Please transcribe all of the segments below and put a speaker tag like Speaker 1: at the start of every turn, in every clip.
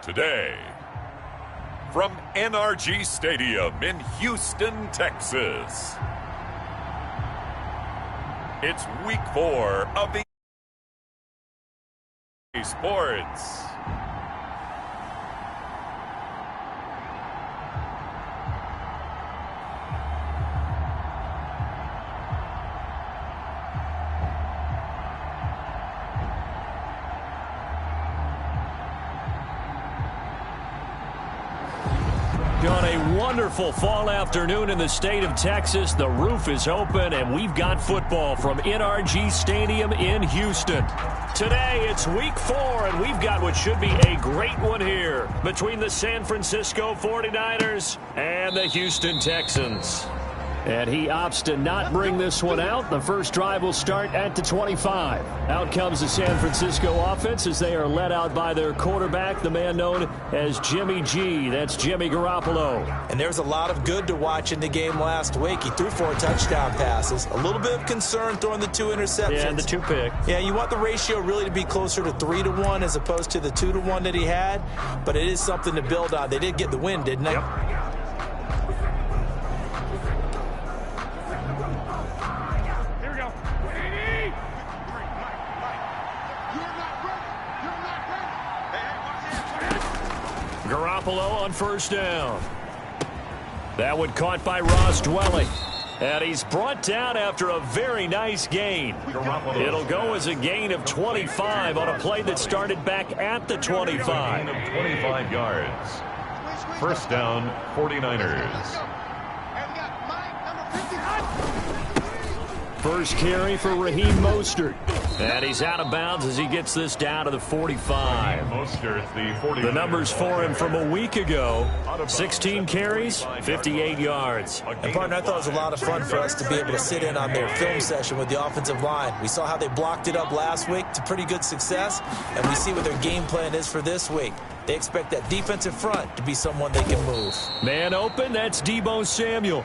Speaker 1: Today, from NRG Stadium in Houston, Texas, it's week 4 of the Sports.
Speaker 2: On a wonderful fall afternoon in the state of Texas, the roof is open and we've got football from NRG Stadium in Houston. Today it's week 4 and we've got what should be a great one here between the San Francisco 49ers and the Houston Texans. And he opts to not bring this one out. The first drive will start at the 25. Out comes the San Francisco offense as they are led out by their quarterback, the man known as Jimmy G. That's Jimmy Garoppolo.
Speaker 3: And there's a lot of good to watch in the game last week. He threw 4 touchdown passes. A little bit of concern throwing the 2 interceptions.
Speaker 2: Yeah, and the 2 picks.
Speaker 3: Yeah, you want the ratio really to be closer to 3-1 as opposed to the 2-1 that he had. But it is something to build on. They did get the win, didn't they?
Speaker 2: Yep. Garoppolo on first down. That one caught by Ross Dwelling. And he's brought down after a very nice gain. It'll go as a gain of 25 on a play that started back at the 25.
Speaker 1: Gain of 25 yards. First down, 49ers.
Speaker 2: First carry for Raheem Mostert. And he's out of bounds as he gets this down to the 45. The numbers for him from a week ago: 16 carries, 58 yards.
Speaker 3: And, partner, I thought it was a lot of fun for us to be able to sit in on their film session with the offensive line. We saw how they blocked it up last week to pretty good success, and we see what their game plan is for this week. They expect that defensive front to be someone they can move. Man
Speaker 2: open, that's Deebo Samuel.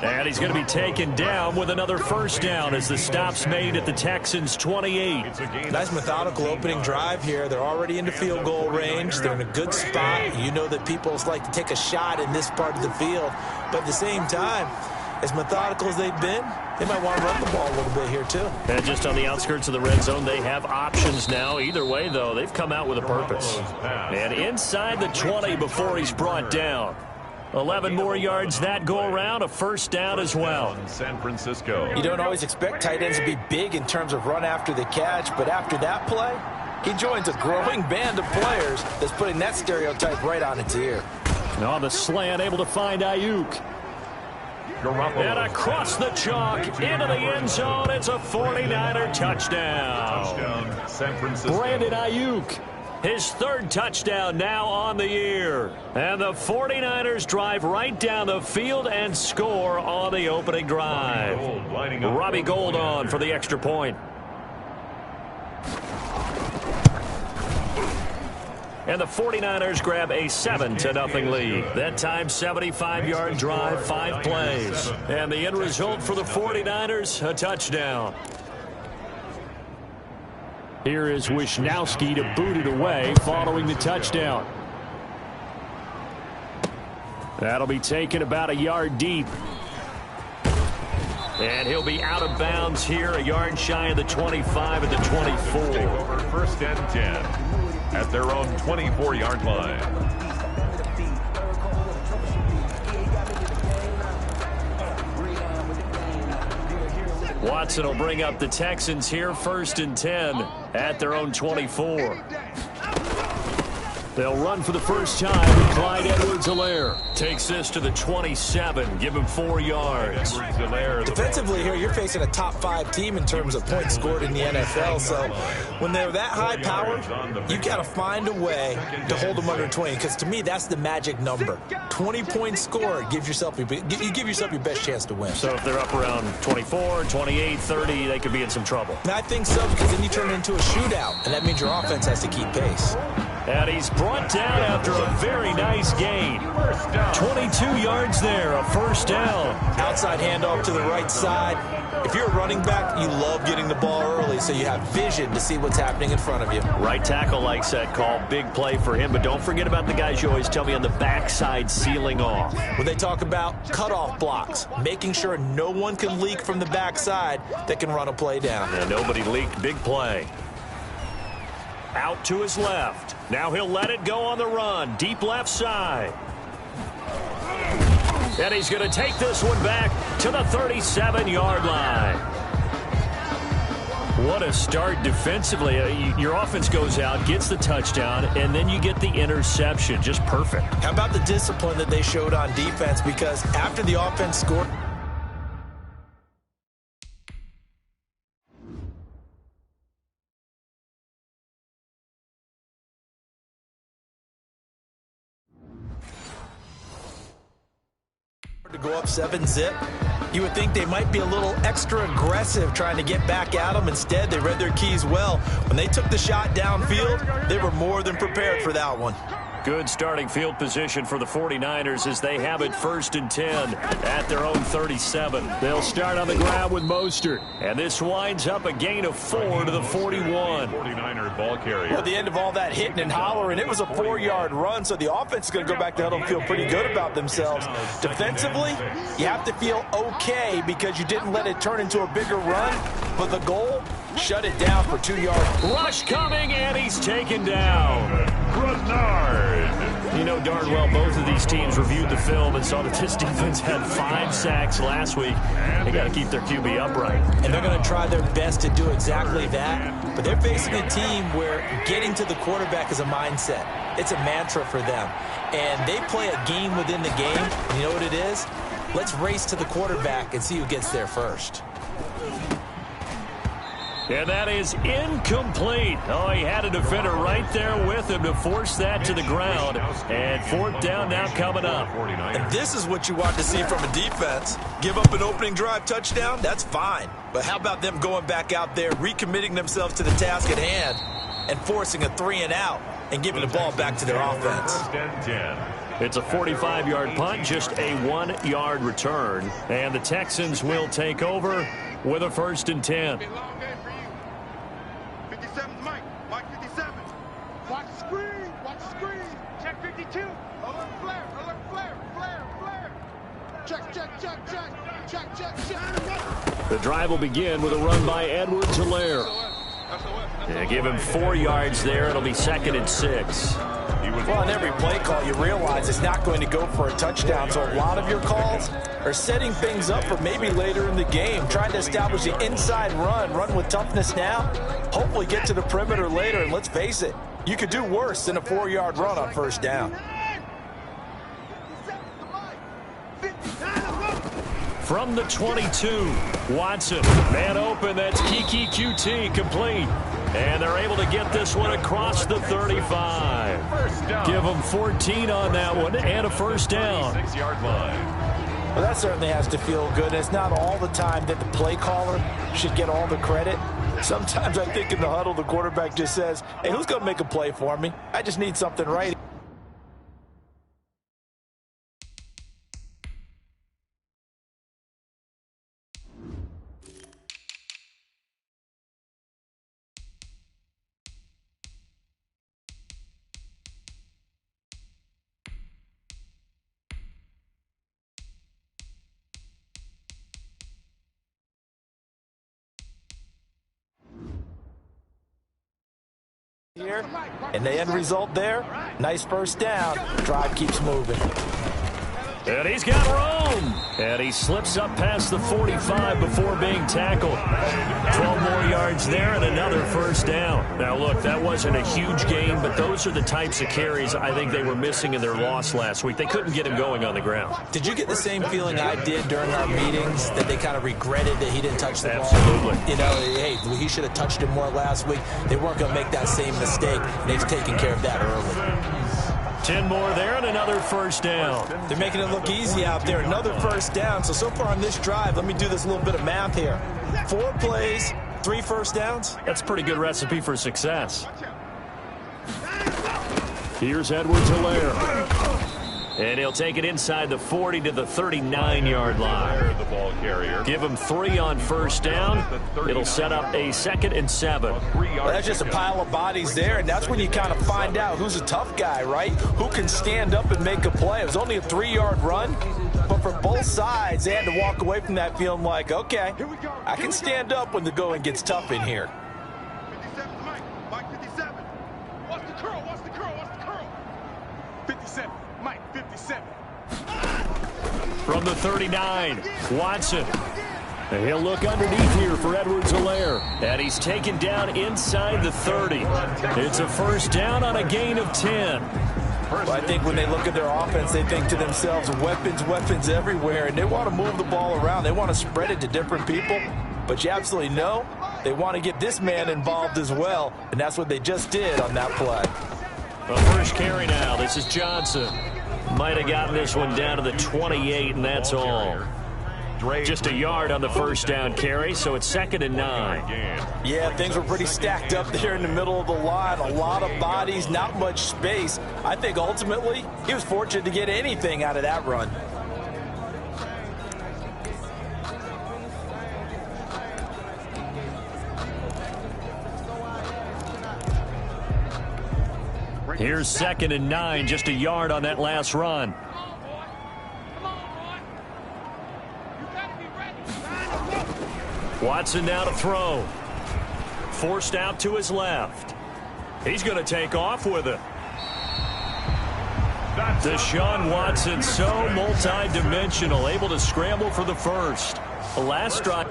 Speaker 2: And he's going to be taken down with another first down as the stop's made at the Texans' 28.
Speaker 3: Nice methodical opening drive here. They're already into field goal range. They're in a good spot. You know that people like to take a shot in this part of the field. But at the same time, as methodical as they've been, they might want to run the ball a little bit here too.
Speaker 2: And just on the outskirts of the red zone, they have options now. Either way, though, they've come out with a purpose. And inside the 20 before he's brought down. 11 more yards that go around, a first down as well.
Speaker 1: San Francisco.
Speaker 3: You don't always expect tight ends to be big in terms of run after the catch, but after that play, he joins a growing band of players that's putting that stereotype right on its ear.
Speaker 2: And on the slant, able to find Ayuk. And across the chalk, into the end zone, it's a 49er touchdown.
Speaker 1: San Francisco.
Speaker 2: Brandon Ayuk. His 3rd touchdown now on the year. And the 49ers drive right down the field and score on the opening drive. Robbie Gould on for the extra point. And the 49ers grab a 7-0 lead. That time, 75-yard drive, 5 plays. And the end result for the 49ers, a touchdown. Here is Wisnowski to boot it away following the touchdown. That'll be taken about a yard deep. And he'll be out of bounds here, a yard shy of the 25 at the 24.
Speaker 1: Take over first and 10 at their own 24-yard line.
Speaker 2: Watson will bring up the Texans here, first and 10 at their own 24. They'll run for the first time. Clyde Edwards-Helaire takes this to the 27. Give him 4 yards.
Speaker 3: Defensively here, you're facing a top 5 team in terms of points scored in the NFL. So when they're that high powered, you got to find a way to hold them under 20. Because to me, that's the magic number. 20 points scored gives yourself you give yourself your best chance to win.
Speaker 2: So if they're up around 24, 28, 30, they could be in some trouble.
Speaker 3: And I think so, because then you turn it into a shootout, and that means your offense has to keep pace.
Speaker 2: And he's brought down after a very nice gain. 22 yards there, a first down.
Speaker 3: Outside handoff to the right side. If you're a running back, you love getting the ball early so you have vision to see what's happening in front of you.
Speaker 2: Right tackle likes that call. Big play for him, but don't forget about the guys you always tell me on the backside sealing off.
Speaker 3: When they talk about cutoff blocks, making sure no one can leak from the backside that can run a play down.
Speaker 2: And nobody leaked. Big play. Out to his left. Now he'll let it go on the run. Deep left side. And he's going to take this one back to the 37-yard line. What a start defensively. Your offense goes out, gets the touchdown, and then you get the interception. Just perfect.
Speaker 3: How about the discipline that they showed on defense? Because after the offense scored, to go up 7-zip, you would think they might be a little extra aggressive trying to get back at them. Instead, they read their keys well. When they took the shot downfield, they were more than prepared for that one.
Speaker 2: Good starting field position for the 49ers as they have it 1st and 10 at their own 37. They'll start on the ground with Mostert. And this winds up a gain of 4 to the 41.
Speaker 1: 49er ball carrier.
Speaker 3: Well, at the end of all that hitting and hollering, it was a 4-yard run, so the offense is going to go back to huddle and feel pretty good about themselves. Defensively, you have to feel okay because you didn't let it turn into a bigger run, but the goal, shut it down for 2 yards.
Speaker 2: Rush coming, and he's taken down.
Speaker 1: Grenard.
Speaker 2: You know darn well both of these teams reviewed the film and saw that this defense had 5 sacks last week. They got to keep their QB upright.
Speaker 3: And they're going to try their best to do exactly that. But they're facing a team where getting to the quarterback is a mindset. It's a mantra for them. And they play a game within the game. And you know what it is? Let's race to the quarterback and see who gets there first.
Speaker 2: And that is incomplete. Oh, he had a defender right there with him to force that to the ground. And 4th down now coming up.
Speaker 3: And this is what you want to see from a defense. Give up an opening drive touchdown, that's fine. But how about them going back out there, recommitting themselves to the task at hand, and forcing a 3-and-out and giving the ball back to their offense.
Speaker 2: It's a 45-yard punt, just a 1-yard return. And the Texans will take over with a 1st and 10. The drive will begin with a run by Edwards-Helaire. Yeah, give him 4 yards there. It'll be 2nd and 6.
Speaker 3: Well, on every play call, you realize it's not going to go for a touchdown. So a lot of your calls are setting things up for maybe later in the game, trying to establish the inside run with toughness now, hopefully get to the perimeter later. And let's face it, you could do worse than a 4-yard run on 1st down.
Speaker 2: From the 22, Watson, man open, that's Kiki QT, complete. And they're able to get this one across the 35. Give them 14 on that one and a 1st down.
Speaker 1: 6-yard line.
Speaker 3: Well, that certainly has to feel good. And it's not all the time that the play caller should get all the credit. Sometimes I think in the huddle, the quarterback just says, hey, who's going to make a play for me? I just need something right. Here, and the end result there, nice 1st down. Drive keeps moving.
Speaker 2: And he's got room. And he slips up past the 45 before being tackled. 12 more yards there and another 1st down. Now, look, that wasn't a huge gain, but those are the types of carries I think they were missing in their loss last week. They couldn't get him going on the ground.
Speaker 3: Did you get the same feeling I did during our meetings, that they kind of regretted that he didn't touch the ball?
Speaker 2: Absolutely.
Speaker 3: You know, hey, he should have touched it more last week. They weren't going to make that same mistake, and they've taken care of that early.
Speaker 2: 10 more there and another 1st down.
Speaker 3: They're making it look easy out there. Another 1st down. So far on this drive, let me do this little bit of math here. 4 plays, 3 1st downs.
Speaker 2: That's a pretty good recipe for success. Here's Edwards-Helaire. And he'll take it inside the 40 to the 39-yard line.
Speaker 1: The ball carrier.
Speaker 2: Give him 3 on first down. It'll set up a 2nd and 7.
Speaker 3: Well, that's just a pile of bodies there, and that's when you kind of find out who's a tough guy, right? Who can stand up and make a play. It was only a 3-yard run, but for both sides, they had to walk away from that feeling like, okay, I can stand up when the going gets tough in here.
Speaker 4: 57, Mike 57. What's the curl? 57, Mike 57.
Speaker 2: From the 39, Watson. And he'll look underneath here for Edwards-Helaire. And he's taken down inside the 30. It's a first down on a gain of 10.
Speaker 3: Well, I think when they look at their offense, they think to themselves, weapons everywhere, and they want to move the ball around. They want to spread it to different people. But you absolutely know they want to get this man involved as well, and that's what they just did on that play.
Speaker 2: A first carry now. This is Johnson. Might have gotten this one down to the 28, and that's all. Just a yard on the first down carry, so it's 2nd and 9.
Speaker 3: Yeah, things were pretty stacked up there in the middle of the line. A lot of bodies, not much space. I think ultimately he was fortunate to get anything out of that run.
Speaker 2: Here's 2nd and 9, just a yard on that last run. Watson now to throw. Forced out to his left. He's going to take off with it. Deshaun Watson, so multi-dimensional, able to scramble for the first. The last drive.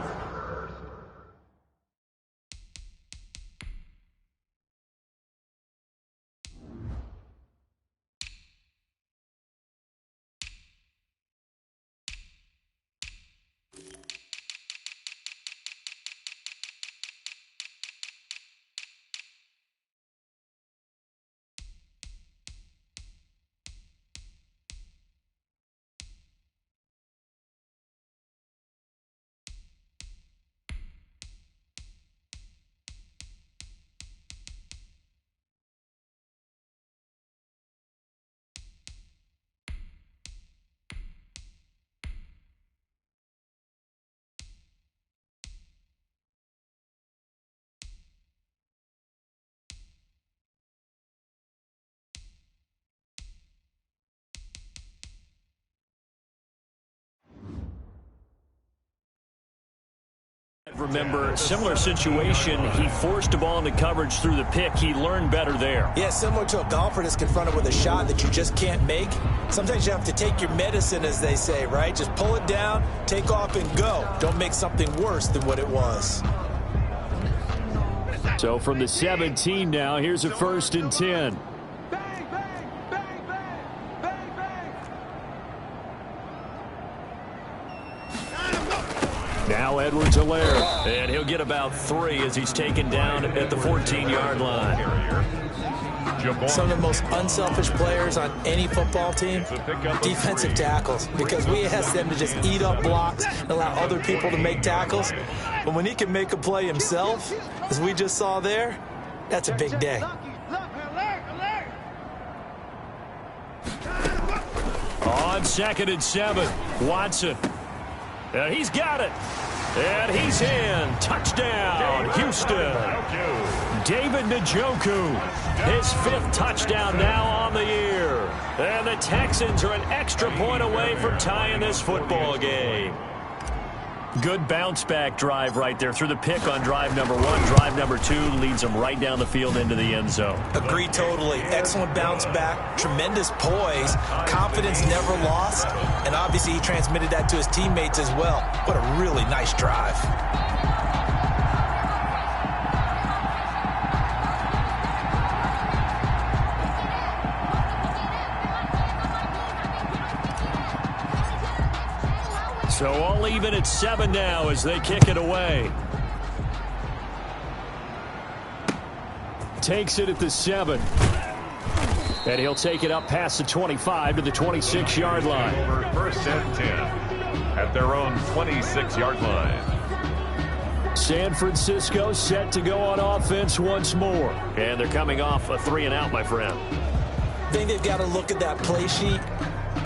Speaker 2: Remember, similar situation. He forced a ball into coverage through the pick. He learned better there.
Speaker 3: Yeah, similar to a golfer that's confronted with a shot that you just can't make. Sometimes you have to take your medicine, as they say, right? Just pull it down, take off, and go. Don't make something worse than what it was.
Speaker 2: So from the 17 now, here's a 1st and 10. Now Edwards-Helaire, and he'll get about 3 as he's taken down at the 14-yard line.
Speaker 3: Some of the most unselfish players on any football team, defensive tackles, because we ask them to just eat up blocks and allow other people to make tackles. But when he can make a play himself, as we just saw there, that's a big day.
Speaker 2: On 2nd and 7, Watson. And he's got it. And he's in. Touchdown, Houston. David Njoku, his 5th touchdown now on the year. And the Texans are an extra point away from tying this football game. Good bounce-back drive right there through the pick on drive number 1. Drive number 2 leads them right down the field into the end zone.
Speaker 3: Agree totally. Excellent bounce back, tremendous poise, confidence never lost, and obviously he transmitted that to his teammates as well. What a really nice drive.
Speaker 2: So all even at 7 now as they kick it away. Takes it at the 7. And he'll take it up past the 25 to the 26-yard line.
Speaker 1: 1st and 10 at their own 26-yard line.
Speaker 2: San Francisco set to go on offense once more. And they're coming off a 3-and-out, my friend.
Speaker 3: think they've got to look at that play sheet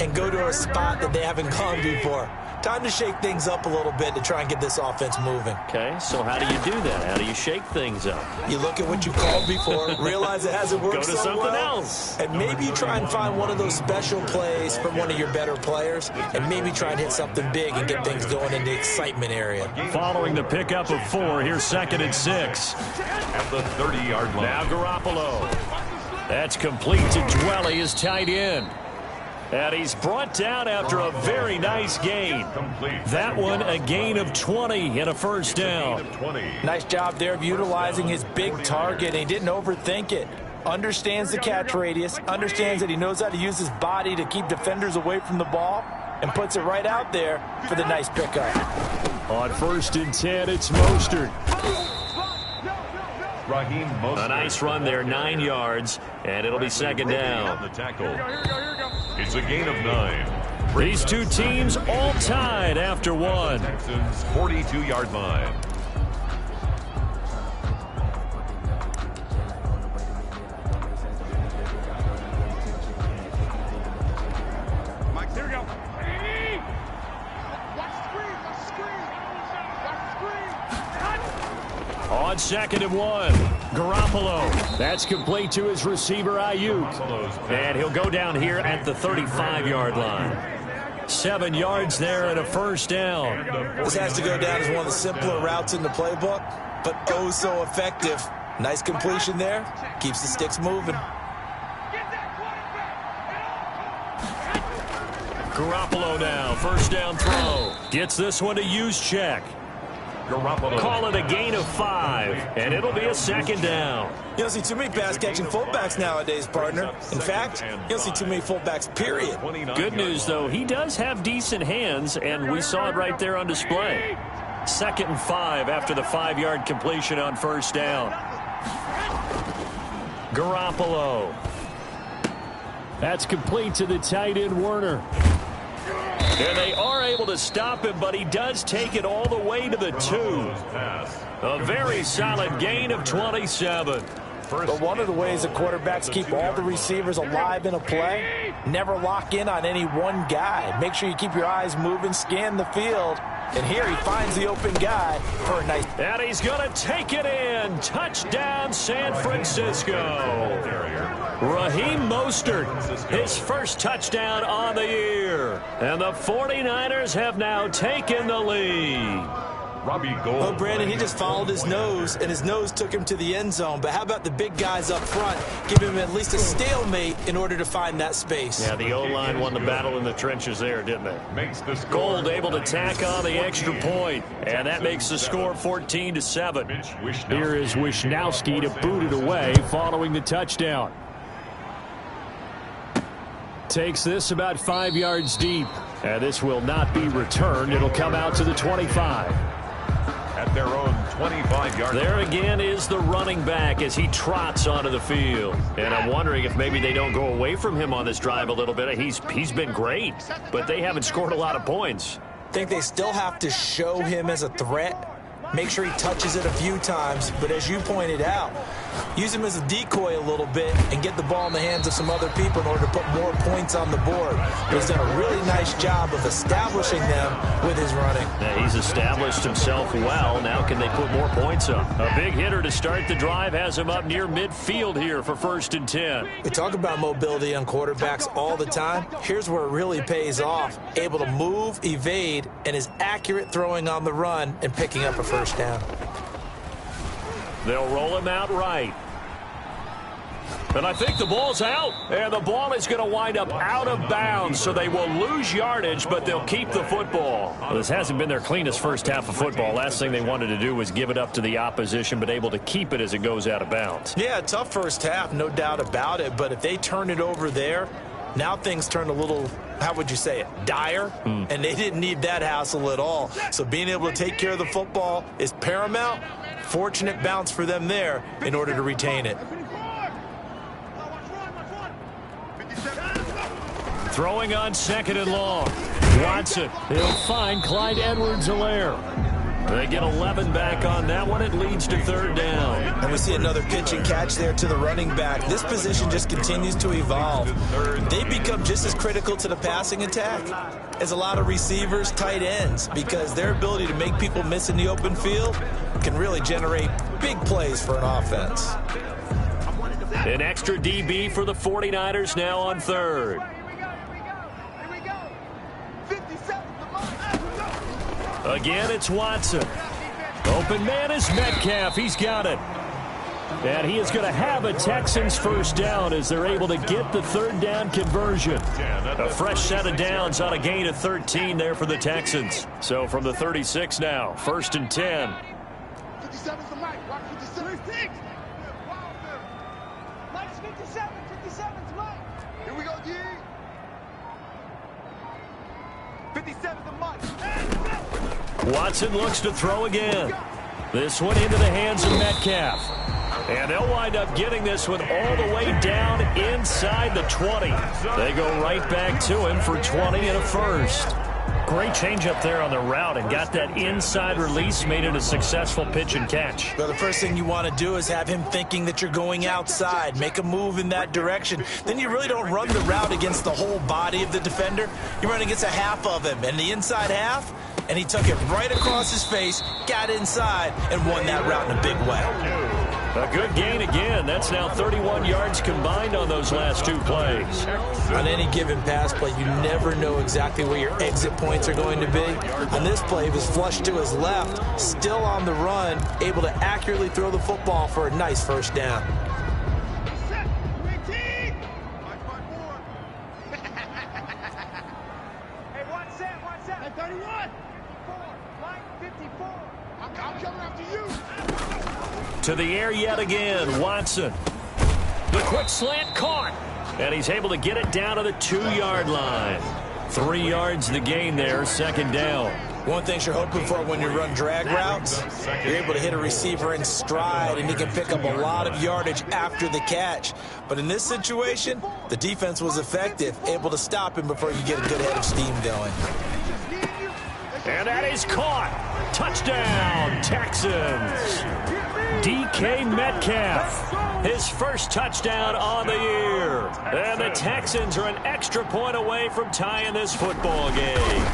Speaker 3: and go to a spot that they haven't gone before. Time to shake things up a little bit to try and get this offense moving.
Speaker 2: Okay, so how do you do that? How do you shake things up?
Speaker 3: You look at what you called before, realize it hasn't worked
Speaker 2: so well. Go to something else.
Speaker 3: And maybe you try and find one of those special plays from one of your better players, and maybe try and hit something big and get things going in the excitement area.
Speaker 2: Following the pickup of 4, here's 2nd and 6.
Speaker 1: At the 30-yard line.
Speaker 2: Now Garoppolo. That's complete to Dwelly, his tight end. And he's brought down after a very nice gain. That one a gain of 20 and a first down.
Speaker 3: Nice job there of utilizing his big target. He didn't overthink it. Understands the catch radius. Understands that he knows how to use his body to keep defenders away from the ball. And puts it right out there for the nice pickup.
Speaker 2: On 1st and 10, it's Mostert.
Speaker 1: A
Speaker 2: nice run there, 9 yards. And it'll be 2nd down.
Speaker 1: The tackle. It's a gain of 9.
Speaker 2: These two teams all tied after 1.
Speaker 1: Texans 42-yard line.
Speaker 4: Mike, here we go. Watch screen.
Speaker 2: On 2nd and 1, Garoppolo. That's complete to his receiver, Ayuk. And he'll go down here at the 35-yard line. 7 yards there and a first down.
Speaker 3: This has to go down as one of the simpler routes in the playbook, but oh so effective. Nice completion there. Keeps the sticks moving.
Speaker 2: Garoppolo now, first down throw. Gets this one to Juszczyk.
Speaker 1: Garoppolo.
Speaker 2: Call it a gain of 5, and it'll be a 2nd down.
Speaker 3: You don't see too many pass-catching fullbacks nowadays, partner. In fact, you don't see too many fullbacks, period.
Speaker 2: Good news, though, he does have decent hands, and we saw it right there on display. 2nd and 5 after the 5-yard completion on first down. Garoppolo. That's complete to the tight end, Werner. And they are able to stop him, but he does take it all the way to the 2. A very solid gain of 27.
Speaker 3: But one of the ways the quarterbacks keep all the receivers alive in a play, never lock in on any one guy. Make sure you keep your eyes moving, scan the field. And here he finds the open guy for a nice...
Speaker 2: And he's going to take it in. Touchdown, San Francisco. Raheem Mostert, his first touchdown on the year. And the 49ers have now taken the lead.
Speaker 3: Oh, Brandon, he just followed his nose, and his nose took him to the end zone. But how about the big guys up front? Give him at least a stalemate in order to find that space.
Speaker 2: Yeah, the O-line won the battle in the trenches there, didn't they? Gold able to tack on the extra point, and that makes the score 14-7. Here is Wishnowski to boot it away following the touchdown. Takes this about 5 yards deep, and this will not be returned. It'll come out to the 25.
Speaker 1: At their own 25-yard line.
Speaker 2: There again is the running back as he trots onto the field. And I'm wondering if maybe they don't go away from him on this drive a little bit. He's been great, but they haven't scored a lot of points.
Speaker 3: I think they still have to show him as a threat. Make sure he touches it a few times, but as you pointed out, use him as a decoy a little bit and get the ball in the hands of some other people in order to put more points on the board. But he's done a really nice job of establishing them with his running.
Speaker 2: Yeah, he's established himself well. Now can they put more points up? A big hitter to start the drive has him up near midfield here for 1st and 10.
Speaker 3: We talk about mobility on quarterbacks all the time. Here's where it really pays off. Able to move, evade, and is accurate throwing on the run and picking up a first down.
Speaker 2: They'll roll him out right. And I think the ball's out. And the ball is going to wind up out of bounds, so they will lose yardage, but they'll keep the football. Well, this hasn't been their cleanest first half of football. Last thing they wanted to do was give it up to the opposition, but able to keep it as it goes out of bounds.
Speaker 3: Yeah, tough first half, no doubt about it. But if they turn it over there, now things turn a little, how would you say it, dire? And they didn't need that hassle at all. So being able to take care of the football is paramount. Fortunate bounce for them there in order to retain it.
Speaker 2: Throwing on 2nd and long. Watson, he'll find Clyde Edwards-Helaire. They get 11 back on that one. It leads to third down.
Speaker 3: And we see another pitch and catch there to the running back. This position just continues to evolve. They become just as critical to the passing attack as a lot of receivers, tight ends, because their ability to make people miss in the open field can really generate big plays for an offense.
Speaker 2: An extra DB for the 49ers now on third. Again, it's Watson. Open man is Metcalf. He's got it. And he is going to have a Texans first down as they're able to get the third down conversion. A fresh set of downs on a gain of 13 there for the Texans. So from the 36 now, 1st and 10.
Speaker 4: 57's the mic. Watch 56.
Speaker 5: Mike's 57. 57's Mike.
Speaker 4: Here we go, G. 57's the mic.
Speaker 2: Watson looks to throw again. This one into the hands of Metcalf. And they'll wind up getting this one all the way down inside the 20. They go right back to him for 20 and a first. Great change up there on the route and got that inside release, made it a successful pitch and catch.
Speaker 3: Well, the first thing you want to do is have him thinking that you're going outside, make a move in that direction. Then you really don't run the route against the whole body of the defender. You run against a half of him, and the inside half, and he took it right across his face, got inside, and won that route in a big way.
Speaker 2: A good gain again. That's now 31 yards combined on those last two plays.
Speaker 3: On any given pass play, you never know exactly where your exit points are going to be. On this play, he was flushed to his left, still on the run, able to accurately throw the football for a nice first down.
Speaker 5: Hey, what's that? What's that? 31. 54.
Speaker 4: I'm coming after you.
Speaker 2: To the air yet again, Watson. The quick slant caught. And he's able to get it down to the 2-yard line. 3 yards the gain there, second down.
Speaker 3: One thing you're hoping for when you run drag routes, you're able to hit a receiver in stride, and he can pick up a lot of yardage after the catch. But in this situation, the defense was effective, able to stop him before you get a good head of steam going.
Speaker 2: And that is caught. Touchdown, Texans. DK Metcalf, his first touchdown on the year. And the Texans are an extra point away from tying this football game.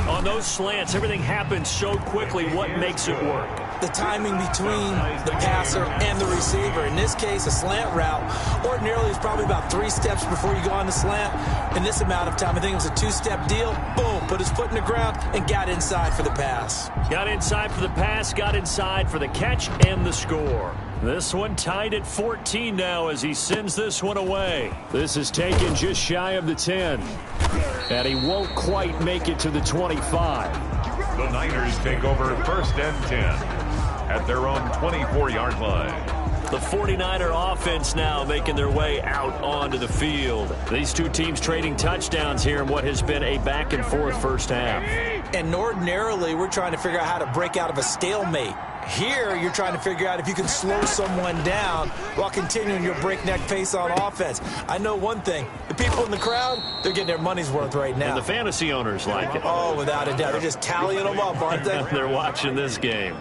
Speaker 2: On those slants, everything happens so quickly. What makes it work?
Speaker 3: The timing between the passer and the receiver. In this case, a slant route ordinarily is probably about 3 steps before you go on the slant. In this amount of time, I think it was a 2-step deal. Boom, put his foot in the ground and got inside for the pass.
Speaker 2: Got inside for the pass, got inside for the catch and the score. This one tied at 14 now as he sends this one away. This is taken just shy of the 10. And he won't quite make it to the 25.
Speaker 1: The Niners take over 1st and 10 at their own 24-yard line.
Speaker 2: The 49er offense now making their way out onto the field. These two teams trading touchdowns here in what has been a back-and-forth first half.
Speaker 3: And ordinarily, we're trying to figure out how to break out of a stalemate. Here, you're trying to figure out if you can slow someone down while continuing your breakneck pace on offense. I know one thing. The people in the crowd, they're getting their money's worth right now.
Speaker 2: And the fantasy owners like it.
Speaker 3: Oh, without a doubt. They're just tallying them up, aren't they?
Speaker 2: They're watching this game.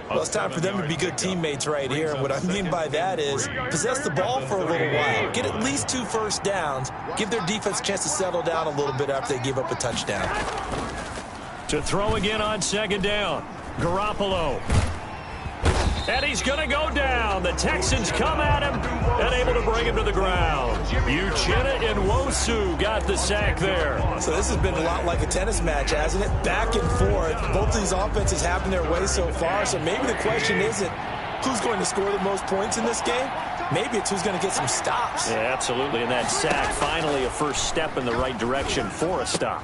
Speaker 3: Well, it's time for them to be good teammates right here. And what I mean by that is possess the ball for a little while. Get at least 2 first downs. Give their defense a chance to settle down a little bit after they give up a touchdown.
Speaker 2: To throw again on second down. Garoppolo. And he's going to go down. The Texans come at him and able to bring him to the ground. Uchenna Nwosu got the sack there.
Speaker 3: So this has been a lot like a tennis match, hasn't it? Back and forth. Both of these offenses having their way so far. So maybe the question isn't who's going to score the most points in this game. Maybe it's who's going to get some stops.
Speaker 2: Yeah, absolutely. And that sack, finally a first step in the right direction for a stop.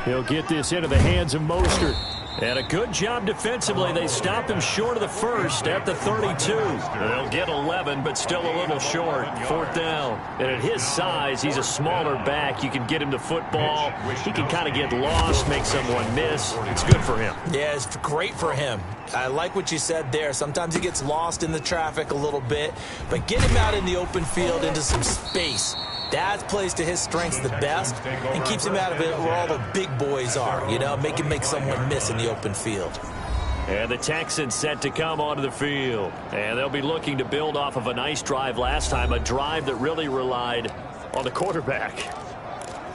Speaker 2: He'll get this into the hands of Mostert. And a good job defensively. They stopped him short of the first at the 32. They'll get 11, but still a little short. 4th down. And at his size, he's a smaller back. You can get him to football. He can kind of get lost, make someone miss. It's good for him.
Speaker 3: Yeah, it's great for him. I like what you said there. Sometimes he gets lost in the traffic a little bit, but get him out in the open field into some space. That plays to his strengths the best and keeps him out of it where all the big boys are, you know, make someone miss in the open field.
Speaker 2: And the Texans set to come onto the field. And they'll be looking to build off of a nice drive last time, a drive that really relied on the quarterback.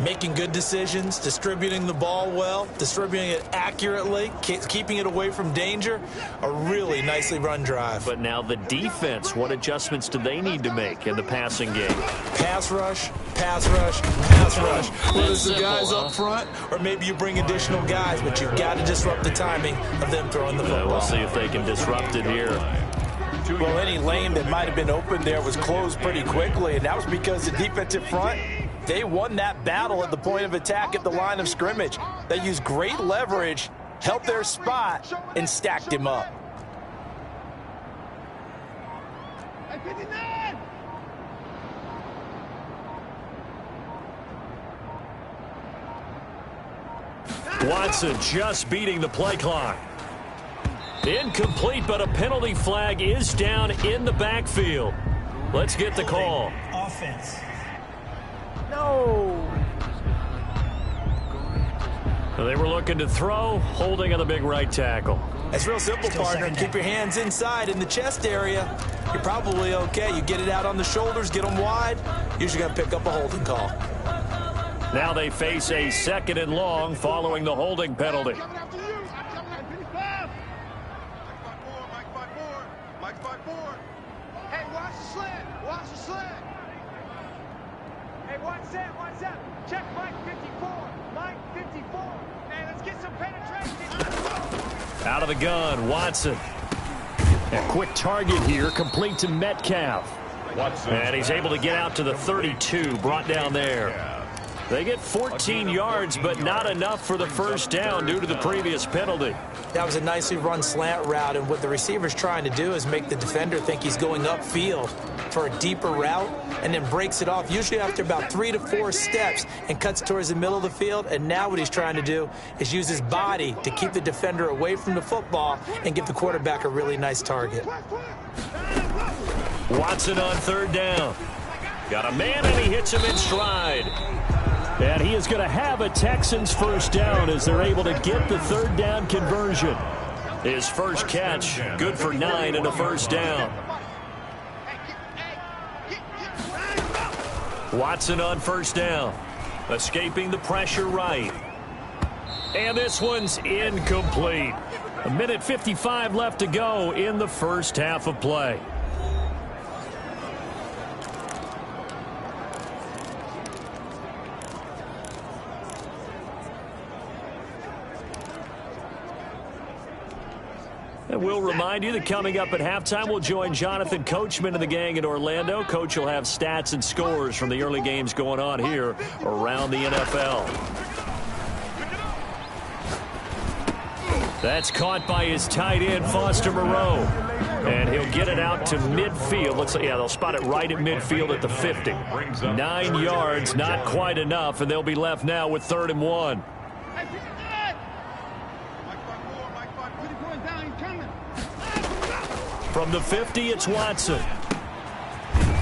Speaker 3: Making good decisions, distributing the ball well, distributing it accurately, keeping it away from danger. A really nicely run drive.
Speaker 2: But now the defense, what adjustments do they need to make in the passing game?
Speaker 3: Pass rush, pass rush, pass rush. Whether it's the guys up front or maybe you bring additional guys, but you've got to disrupt the timing of them throwing the football.
Speaker 2: We'll see if they can disrupt it here.
Speaker 3: Well, any lane that might have been open there was closed pretty quickly, and that was because the defensive front, they won that battle at the point of attack at the line of scrimmage. They used great leverage, held their spot, and stacked him up.
Speaker 2: Watson just beating the play clock. Incomplete, but a penalty flag is down in the backfield. Let's get the call.
Speaker 5: Offense.
Speaker 3: No.
Speaker 2: They were looking to throw, holding on the big right tackle.
Speaker 3: It's real simple, partner. Keep your hands inside in the chest area. You're probably okay. You get it out on the shoulders, get them wide. Usually going to pick up a holding call.
Speaker 2: Now they face a 2nd and long following the holding penalty.
Speaker 5: Hey, watch the slant. Watch the slant. Hey, watch that. Check Mike 54. Mike 54. Hey, let's get some penetration.
Speaker 2: Out of the gun, Watson. A quick target here, complete to Metcalf. And he's able to get out to the 32, brought down there. They get 14 yards, but not enough for the first down due to the previous penalty.
Speaker 3: That was a nicely run slant route, and what the receiver's trying to do is make the defender think he's going upfield for a deeper route and then breaks it off, usually after about 3 to 4 steps, and cuts towards the middle of the field. And now what he's trying to do is use his body to keep the defender away from the football and give the quarterback a really nice target.
Speaker 2: Watson on 3rd down. Got a man, and he hits him in stride. And he is going to have a Texans first down as they're able to get the 3rd down conversion. His first catch, good for 9 and a first down. Watson on 1st down. Escaping the pressure right. And this one's incomplete. 1:55 left to go in the first half of play. And we'll remind you that coming up at halftime, we'll join Jonathan Coachman and the gang in Orlando. Coach will have stats and scores from the early games going on here around the NFL. That's caught by his tight end, Foster Moreau. And he'll get it out to midfield. Looks like, yeah, they'll spot it right at midfield at the 50. 9 yards, not quite enough, and they'll be left now with 3rd and 1. From the 50, it's Watson.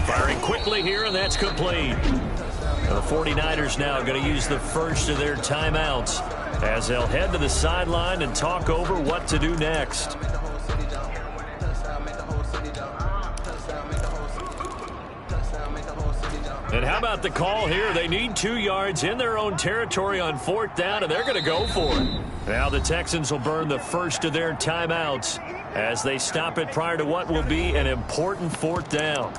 Speaker 2: Firing quickly here, and that's complete. Now the 49ers now going to use the first of their timeouts as they'll head to the sideline and talk over what to do next. And how about the call here? They need 2 yards in their own territory on 4th down, and they're going to go for it. Now the Texans will burn the first of their timeouts as they stop it prior to what will be an important 4th down.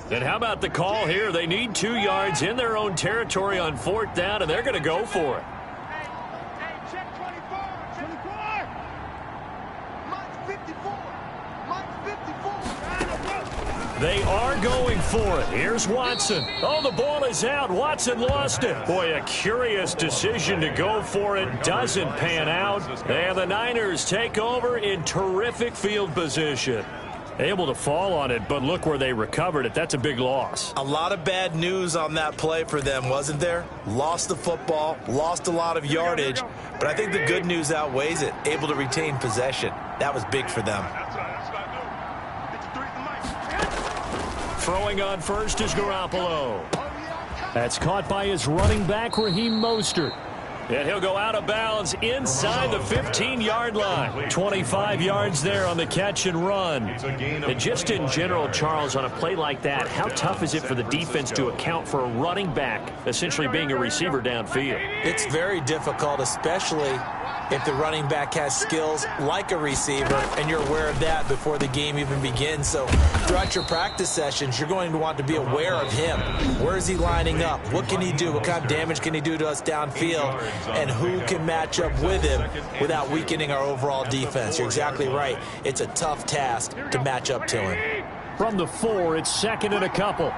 Speaker 2: And how about the call here? They need 2 yards in their own territory on 4th down, and they're going to go for it.
Speaker 5: Hey, check 24. 24. Mike 54. Mike 54.
Speaker 2: They are going for it. Here's Watson. Oh, the ball is out. Watson lost it. Boy, a curious decision to go for it. Doesn't pan out. And the Niners take over in terrific field position. Able to fall on it, but look where they recovered it. That's a big loss.
Speaker 3: A lot of bad news on that play for them, wasn't there? Lost the football, lost a lot of yardage, but I think the good news outweighs it. Able to retain possession. That was big for them.
Speaker 2: Throwing on first is Garoppolo. That's caught by his running back, Raheem Mostert. And he'll go out of bounds inside the 15-yard line. 25 yards there on the catch and run. And just in general, Charles, on a play like that, how tough is it for the defense to account for a running back essentially being a receiver downfield?
Speaker 3: It's very difficult, especially if the running back has skills like a receiver, and you're aware of that before the game even begins. So throughout your practice sessions, you're going to want to be aware of him. Where is he lining up? What can he do? What kind of damage can he do to us downfield? And who can match up with him without weakening our overall defense? You're exactly right. It's a tough task to match up to him.
Speaker 2: From the 4, it's second and a couple.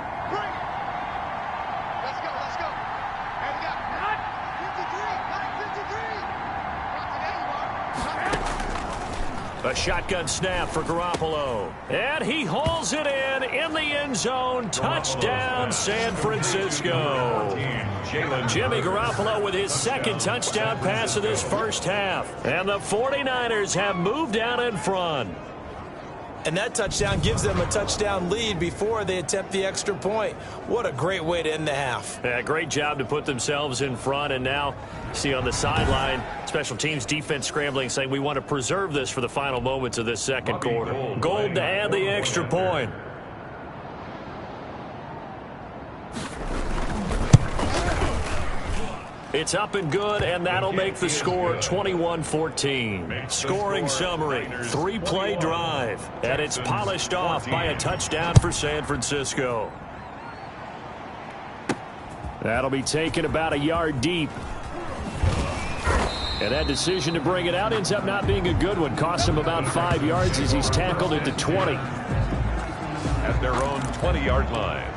Speaker 2: A shotgun snap for Garoppolo. And he hauls it in the end zone. Touchdown, San Francisco. Jimmy Garoppolo with his second touchdown pass of this first half. And the 49ers have moved out in front.
Speaker 3: And that touchdown gives them a touchdown lead before they attempt the extra point. What a great way to end the half.
Speaker 2: Yeah, great job to put themselves in front. And now, see on the sideline, special teams defense scrambling, saying we want to preserve this for the final moments of this second quarter. Gold to add the extra point. It's up and good, and that'll make the score 21-14. Scoring summary, 3-play drive, and it's polished off by a touchdown for San Francisco. That'll be taken about a yard deep. And that decision to bring it out ends up not being a good one. Costs him about 5 yards as he's tackled at the 20.
Speaker 1: At their own 20-yard line.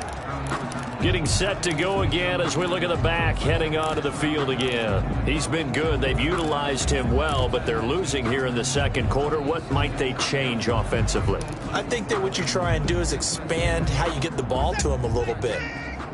Speaker 2: Getting set to go again as we look at the back heading onto the field again. He's been good. They've utilized him well, but they're losing here in the second quarter. What might they change offensively?
Speaker 3: I think that what you try and do is expand how you get the ball to him a little bit.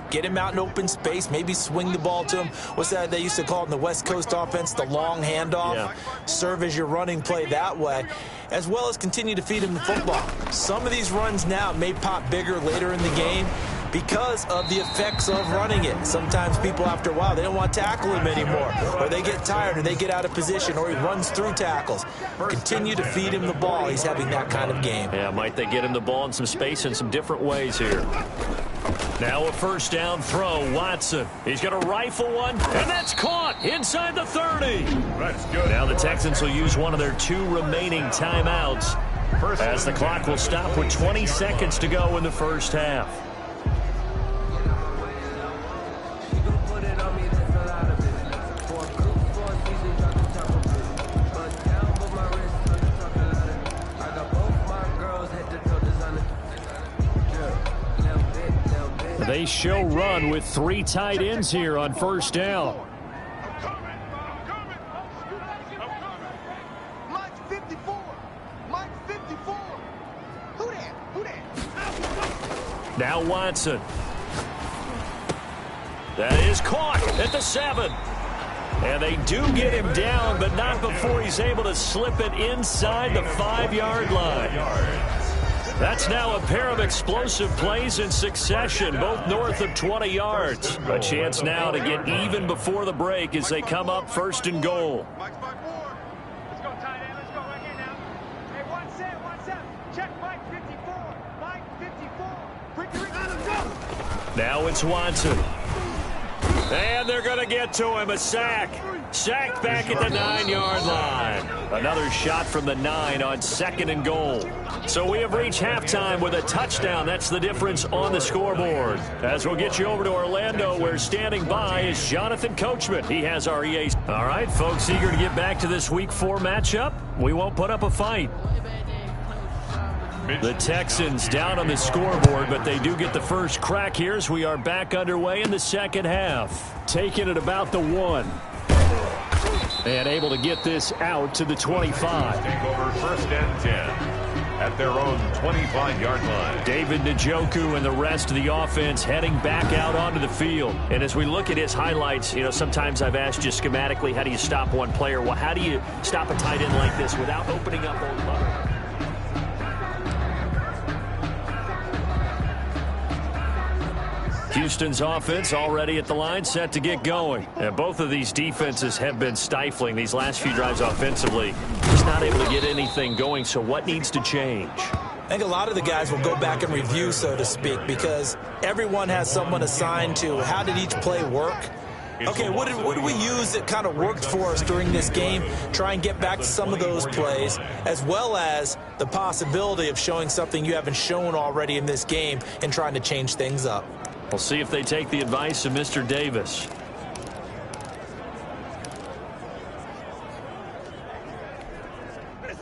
Speaker 3: Get him out in open space, maybe swing the ball to him. What's that they used to call in the West Coast offense, the long handoff? Yeah. Serve as your running play that way, as well as continue to feed him the football. Some of these runs now may pop bigger later in the game because of the effects of running it. Sometimes people, after a while, they don't want to tackle him anymore, or they get tired, or they get out of position, or he runs through tackles. Continue to feed him the ball. He's having that kind of game.
Speaker 2: Yeah, might they get him the ball in some space in some different ways here. Now a first down throw, Watson. He's going to rifle one, and that's caught inside the 30.
Speaker 1: That's good.
Speaker 2: Now the Texans will use one of their 2 remaining timeouts as the clock will stop with 20 seconds to go in the first half. They show run with 3 tight ends here on first down.
Speaker 5: Mike 54. Mike 54. Who that?
Speaker 2: Now Watson. That is caught at the 7. And they do get him down, but not before he's able to slip it inside the 5-yard line. That's now a pair of explosive plays in succession, both north of 20 yards. A chance now to get even before the break as they come up first and goal.
Speaker 5: Mike's by 4. Let's go, tight end. Let's go right here now. Hey, 1 set, 1 set. Check Mike 54. Mike 54. Bring the ring. Let's go.
Speaker 2: Now it's Watson. And they're going to get to him. A sack. Sacked back at the 9-yard line. Another shot from the 9 on second and goal. So we have reached halftime with a touchdown. That's the difference on the scoreboard. As we'll get you over to Orlando, where standing by is Jonathan Coachman. He has our EA. All right, folks, eager to get back to this Week 4 matchup. We won't put up a fight. The Texans down on the scoreboard, but they do get the first crack here as we are back underway in the second half. Taking it about the 1. And able to get this out to the 25.
Speaker 1: Take over first and 10. at their own 25-yard line.
Speaker 2: David Njoku and the rest of the offense heading back out onto the field. And as we look at his highlights, you know, sometimes I've asked you schematically, how do you stop one player? Well, how do you stop a tight end like this without opening up old mother? Houston's offense already at the line, set to get going. And both of these defenses have been stifling these last few drives offensively. Just not able to get anything going, so what needs to change?
Speaker 3: I think a lot of the guys will go back and review, so to speak, because everyone has someone assigned to how did each play work. Okay, what did we use that kind of worked for us during this game? Try and get back to some of those plays, as well as the possibility of showing something you haven't shown already in this game and trying to change things up.
Speaker 2: We'll see if they take the advice of Mr. Davis.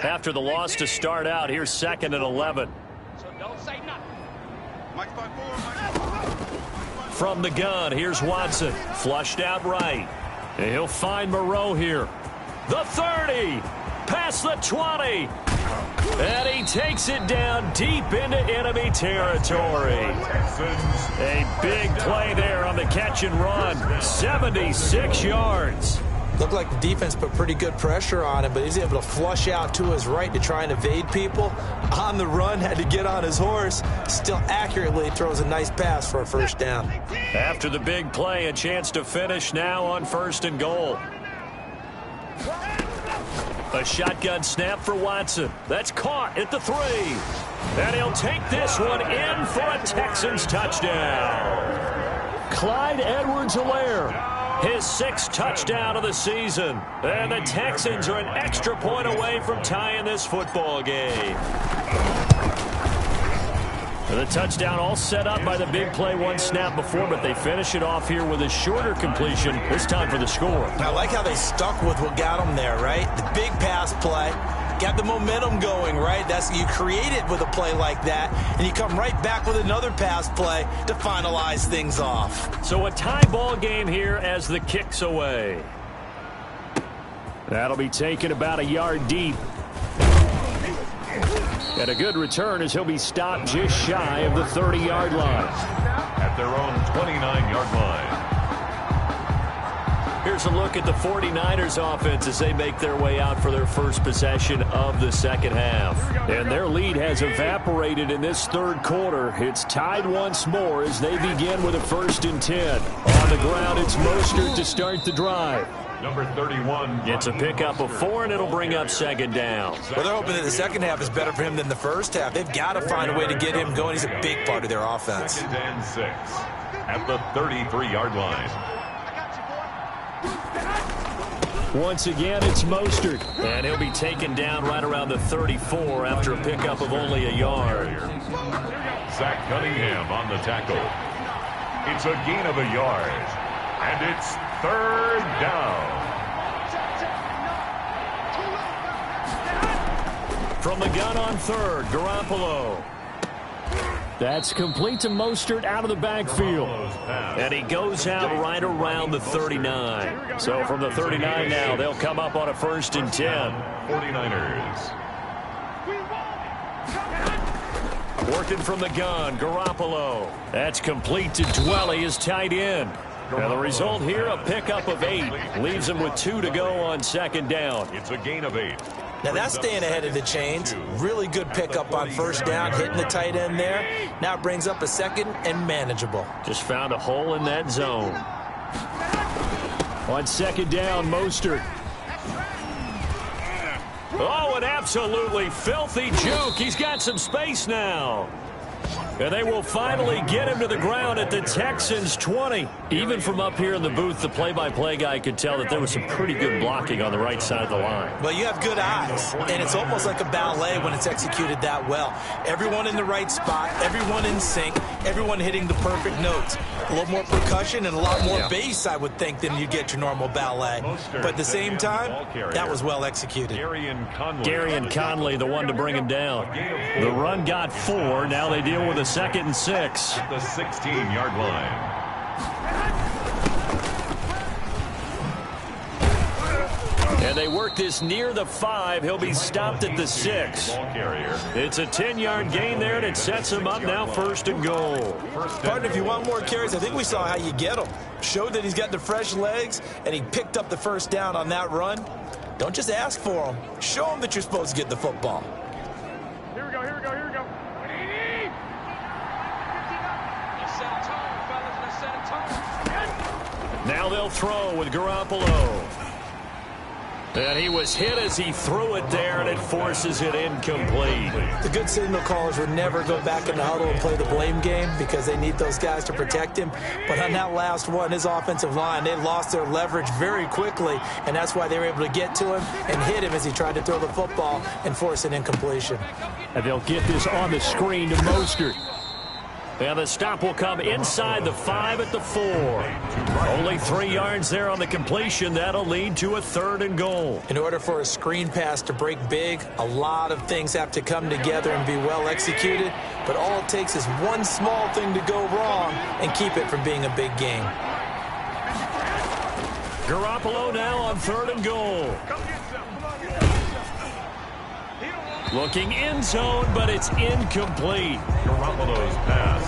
Speaker 2: After the loss to start out, here's 2nd and 11.
Speaker 5: So don't say nothing.
Speaker 4: Mike's by 4,
Speaker 2: From the gun, here's Watson. Flushed out right. And he'll find Moreau here. The 30. Past the 20. And he takes it down deep into enemy territory. A big play there on the catch and run. 76 yards.
Speaker 3: Looked like the defense put pretty good pressure on him, but he's able to flush out to his right to try and evade people. On the run, had to get on his horse. Still accurately throws a nice pass for a first down.
Speaker 2: After the big play, a chance to finish now on 1st and goal. A shotgun snap for Watson. That's caught at the 3. And he'll take this one in for a Texans touchdown. Clyde Edwards-Helaire, his 6th touchdown of the season. And the Texans are an extra point away from tying this football game. The touchdown all set up by the big play one snap before, but they finish it off here with a shorter completion, this time for the score.
Speaker 3: I like how they stuck with what got them there, right? The big pass play, got the momentum going, right? That's, you create it with a play like that, and you come right back with another pass play to finalize things off.
Speaker 2: So a tie ball game here as the kick's away. That'll be taken about a yard deep. And a good return as he'll be stopped just shy of the 30-yard line.
Speaker 1: At their own 29-yard line.
Speaker 2: Here's a look at the 49ers offense as they make their way out for their first possession of the second half. And their lead has evaporated in this 3rd quarter. It's tied once more as they begin with a 1st and 10. On the ground, it's Mostert to start the drive.
Speaker 1: Number 31.
Speaker 2: It's a pickup of 4, and it'll bring up 2nd down.
Speaker 3: Well, they're hoping that the second half is better for him than the first half. They've got to find a way to get him going. He's a big part of their offense.
Speaker 1: 2nd and 6 at the 33-yard line.
Speaker 2: Once again, it's Mostert, and he'll be taken down right around the 34 after a pickup of only a yard.
Speaker 1: Zach Cunningham on the tackle. It's a gain of a yard, and it's 3rd down.
Speaker 2: From the gun on 3rd, Garoppolo. That's complete to Mostert out of the backfield. And he goes out right around the 39. So from the 39 now, they'll come up on a 1st and 10.
Speaker 1: 49ers.
Speaker 2: Working from the gun, Garoppolo. That's complete to Dwelly, his tight end. And the result here, a pickup of 8. Leaves him with 2 to go on 2nd down.
Speaker 1: It's a gain of 8.
Speaker 3: Now that's staying ahead of the chains. Really good pickup on 1st down, hitting the tight end there. Now it brings up a 2nd and manageable.
Speaker 2: Just found a hole in that zone. On 2nd down, Mostert. Oh, an absolutely filthy juke. He's got some space now. And they will finally get him to the ground at the Texans' 20. Even from up here in the booth, the play-by-play guy could tell that there was some pretty good blocking on the right side of the line.
Speaker 3: Well, you have good eyes, and it's almost like a ballet when it's executed that well. Everyone in the right spot, everyone in sync, everyone hitting the perfect notes. A little more percussion and a lot more bass, I would think, than you get your normal ballet. But at the same time, that was well executed.
Speaker 2: Darian Conley, the one to bring him down. The run got 4. Now they deal with a 2nd and 6.
Speaker 1: At the 16-yard line.
Speaker 2: And they work this near the 5. He'll be stopped at the 6. It's a 10-yard gain there, and it sets him up now 1st and goal.
Speaker 3: Partner, if you want more carries, I think we saw how you get them. Showed that he's got the fresh legs, and he picked up the first down on that run. Don't just ask for them. Show them that you're supposed to get the football.
Speaker 5: Here we go, here we go, here we go. Let's set a tone, fellas. Let's set a tone.
Speaker 2: Now they'll throw with Garoppolo. And he was hit as he threw it there, and it forces it incomplete.
Speaker 3: The good signal callers would never go back in the huddle and play the blame game because they need those guys to protect him. But on that last one, his offensive line, they lost their leverage very quickly, and that's why they were able to get to him and hit him as he tried to throw the football and force an incompletion.
Speaker 2: And they'll get this on the screen to Mostert. And the stop will come inside the 5 at the 4. Only 3 yards there on the completion. That'll lead to a 3rd and goal.
Speaker 3: In order for a screen pass to break big, a lot of things have to come together and be well executed. But all it takes is one small thing to go wrong and keep it from being a big game.
Speaker 2: Garoppolo now on 3rd and goal. Looking end zone, but it's incomplete.
Speaker 1: Garoppolo's pass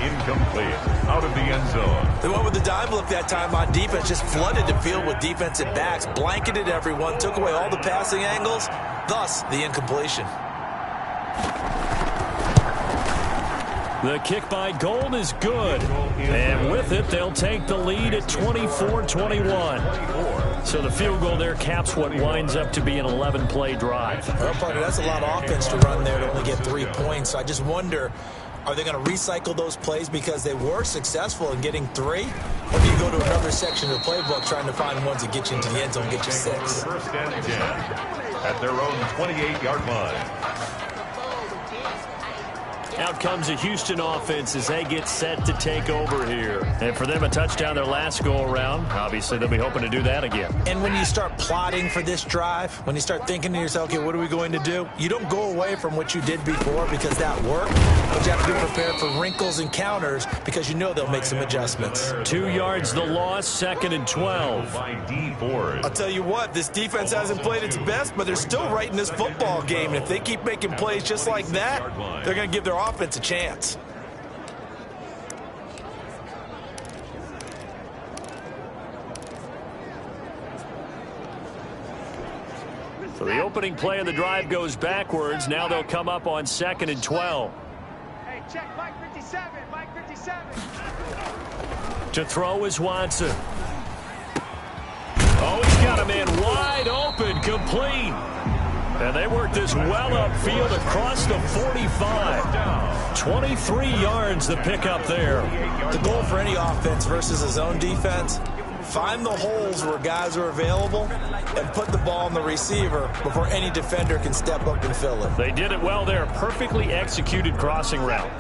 Speaker 1: incomplete, out of the end zone.
Speaker 3: They went with the dime look that time on defense, just flooded the field with defensive backs, blanketed everyone, took away all the passing angles, thus the incompletion.
Speaker 2: The kick by Gold is good. And with it, they'll take the lead at 24-21. So the field goal there caps what winds up to be an 11-play drive.
Speaker 3: Well, partner, that's a lot of offense to run there to only get 3 points. So I just wonder, are they going to recycle those plays because they were successful in getting 3? Or do you go to another section of the playbook trying to find ones that get you into the end zone and get you 6?
Speaker 1: First and 10 at their own 28-yard line.
Speaker 2: Out comes a Houston offense as they get set to take over here. And for them, a touchdown their last go-around. Obviously, they'll be hoping to do that again.
Speaker 3: And when you start plotting for this drive, when you start thinking to yourself, okay, what are we going to do? You don't go away from what you did before because that worked. But you have to be prepared for wrinkles and counters because you know they'll make some adjustments.
Speaker 2: 2 yards the loss, 2nd and 12.
Speaker 3: I'll tell you what, this defense hasn't played its best, but they're still right in this football game. And if they keep making plays just like that, they're going to give their offense a chance.
Speaker 2: So the opening play of the drive goes backwards. Now they'll come up on 2nd and 12.
Speaker 5: Hey, check Mike 57, Mike 57.
Speaker 2: To throw is Watson. Oh, he's got a man wide open, complete. And they work this well upfield across the 45. 23 yards the pickup there.
Speaker 3: The goal for any offense versus a zone defense, find the holes where guys are available and put the ball on the receiver before any defender can step up and fill it.
Speaker 2: They did it well there. Perfectly executed crossing route.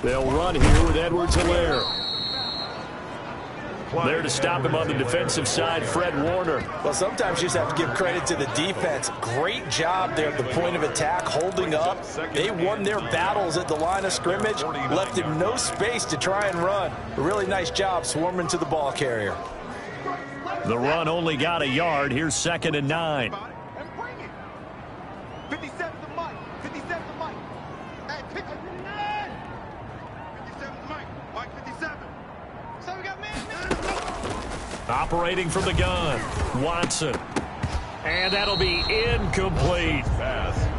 Speaker 2: They'll run here with Edwards-Helaire. There to stop him on the defensive side, Fred Warner.
Speaker 3: Well, sometimes you just have to give credit to the defense. Great job there at the point of attack, holding up. They won their battles at the line of scrimmage, left him no space to try and run. A really nice job swarming to the ball carrier.
Speaker 2: The run only got a yard. Here's 2nd and 9.
Speaker 4: 57 to Mike. 57 to Mike. Hey, pick up. 57 to Mike. Mike 57. So we got man.
Speaker 2: Operating from the gun, Watson. And that'll be incomplete.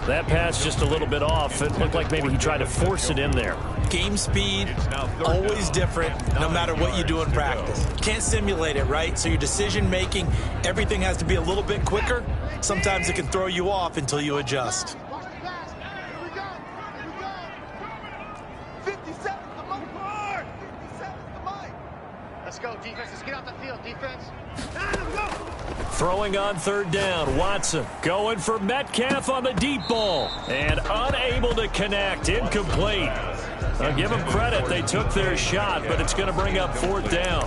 Speaker 2: That pass just a little bit off. It looked like maybe he tried to force it in there.
Speaker 3: Game speed, always different, no matter what you do in practice. Can't simulate it, right? So your decision making, everything has to be a little bit quicker. Sometimes it can throw you off until you adjust.
Speaker 4: Watch the pass. Here we go. Here we go. 57 to Mike. 57 to Mike.
Speaker 5: Let's go, defense. Let's get out the field, defense.
Speaker 2: Throwing on 3rd down, Watson going for Metcalf on the deep ball. And unable to connect, incomplete. I'll give them credit, they took their shot, but it's going to bring up 4th down.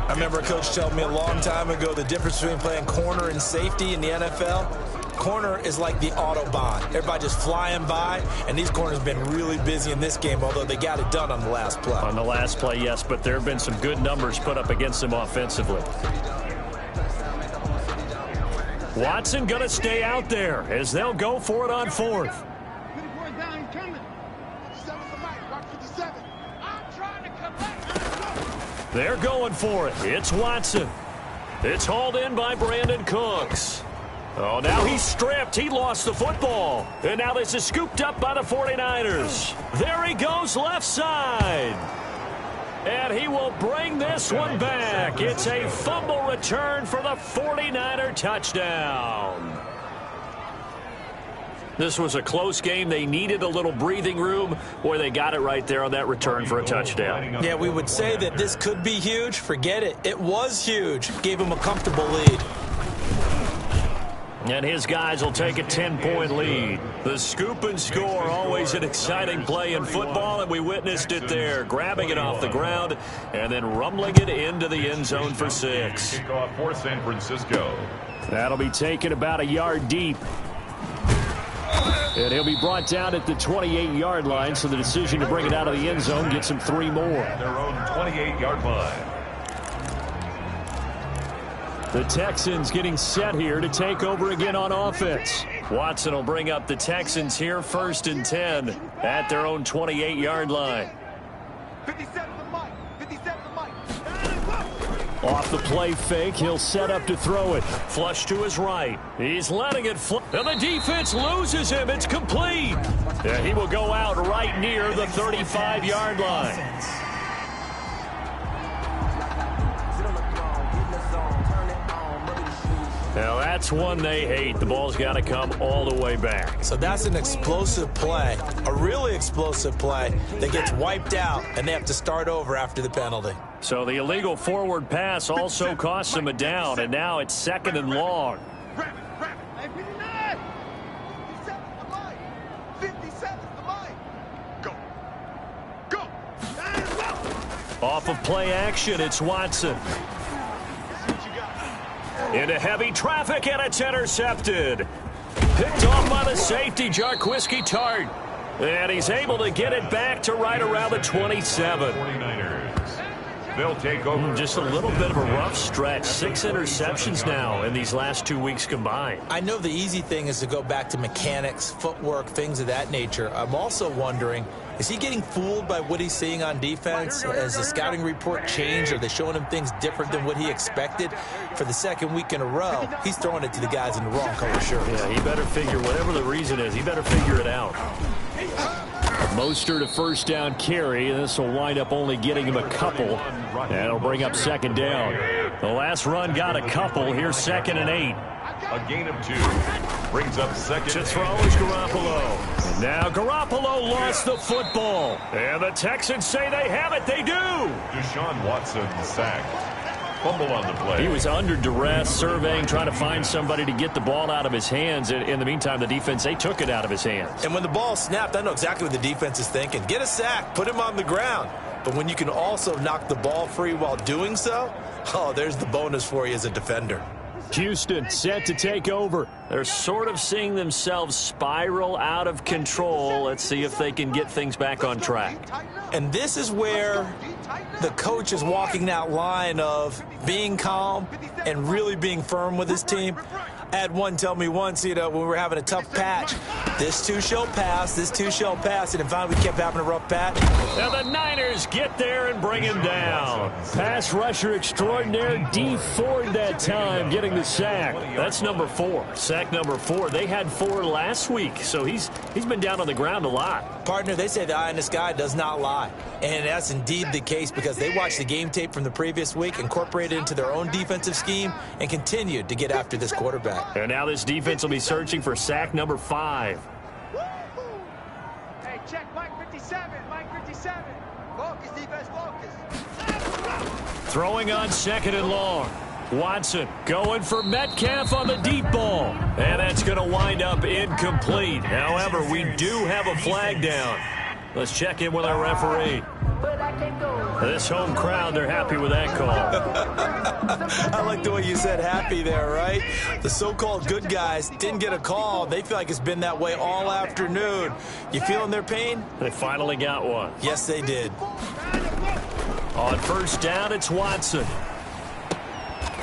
Speaker 3: I remember a coach telling me a long time ago the difference between playing corner and safety in the NFL. corner is like the Autobahn. Everybody just flying by, and these corners have been really busy in this game, although they got it done on the last play.
Speaker 2: On the last play, yes, but there have been some good numbers put up against them offensively. Watson going to stay out there as they'll go for it on fourth. They're going for it. It's Watson. It's hauled in by Brandon Cooks. Oh, now he's stripped. He lost the football. And now this is scooped up by the 49ers. There he goes left side. And he will bring this one back. It's a fumble return for the 49er touchdown. This was a close game. They needed a little breathing room. Boy, they got it right there on that return for a touchdown.
Speaker 3: Yeah, we would say that this could be huge. Forget it. It was huge. Gave him a comfortable lead.
Speaker 2: And his guys will take a 10-point lead. The scoop and score, always an exciting play in football, and we witnessed it there. Grabbing it off the ground and then rumbling it into the end zone for 6.
Speaker 1: Kickoff for San Francisco.
Speaker 2: That'll be taken about a yard deep. And he'll be brought down at the 28-yard line, so the decision to bring it out of the end zone gets him 3 more.
Speaker 1: Their own 28-yard line.
Speaker 2: The Texans getting set here to take over again on offense. Watson will bring up the Texans here, 1st and 10 at their own 28-yard line.
Speaker 5: 57 to Mike. 57 to Mike.
Speaker 2: Off the play fake, he'll set up to throw it. Flush to his right. He's letting it fly. And the defense loses him. It's complete. Yeah, he will go out right near the 35-yard line. Now that's one they hate. The ball's got to come all the way back.
Speaker 3: So that's an explosive play, a really explosive play that gets wiped out, and they have to start over after the penalty.
Speaker 2: So the illegal forward pass also costs him a down, and now it's 2nd and long.
Speaker 5: Grab it. 59. 57 to Mike. 57 to Mike. Go.
Speaker 2: Off of play action, it's Watson. Into heavy traffic, and it's intercepted. Picked off by the safety, Jarquiski Tart. And he's able to get it back to right around the 27.
Speaker 1: 49ers. They'll take over.
Speaker 2: Just a little bit of a rough stretch. 6 interceptions now in these last 2 weeks combined.
Speaker 3: I know the easy thing is to go back to mechanics, footwork, things of that nature. I'm also wondering, is he getting fooled by what he's seeing on defense? Has the scouting report changed? Are they showing him things different than what he expected? For the 2nd week in a row, he's throwing it to the guys in the wrong color shirts.
Speaker 2: Yeah, he better figure, whatever the reason is, he better figure it out. Mostert a 1st down carry, and this will wind up only getting him a couple. And it'll bring up 2nd down. The last run got a couple. Here's 2nd and 8.
Speaker 1: A gain of 2. Brings up 2nd.
Speaker 2: To throw is Garoppolo. Now Garoppolo lost the football. And the Texans say they have it. They do.
Speaker 1: Deshaun Watson sacked. Fumble on the play.
Speaker 2: He was under duress, surveying, trying to find somebody to get the ball out of his hands. In the meantime, the defense, they took it out of his hands.
Speaker 3: And when the ball snapped, I know exactly what the defense is thinking. Get a sack. Put him on the ground. But when you can also knock the ball free while doing so, oh, there's the bonus for you as a defender.
Speaker 2: Houston set to take over. They're sort of seeing themselves spiral out of control. Let's see if they can get things back on track.
Speaker 3: And this is where the coach is walking that line of being calm and really being firm with his team. I had one tell me once, when we were having a tough patch, this too shall pass, this too shall pass, and finally we kept having a rough patch.
Speaker 2: Now the Niners get there and bring him down. Pass rusher extraordinaire, D Ford that time, getting the sack. That's number 4, sack number 4. They had 4 last week, so he's been down on the ground a lot.
Speaker 3: Partner, they say the eye in the sky does not lie, and that's indeed the case because they watched the game tape from the previous week, incorporated it into their own defensive scheme, and continued to get after this quarterback.
Speaker 2: And now this defense will be searching for sack number 5.
Speaker 5: Hey, check Mike 57. Mike 57. Focus, defense, focus.
Speaker 2: Throwing on 2nd and long. Watson going for Metcalf on the deep ball. And that's going to wind up incomplete. However, we do have a flag down. Let's check in with our referee. This home crowd, they're happy with that call.
Speaker 3: I like the way you said happy there, right? The so-called good guys didn't get a call. They feel like it's been that way all afternoon. You feeling their pain?
Speaker 2: They finally got one.
Speaker 3: Yes, they did.
Speaker 2: On first down, it's Watson.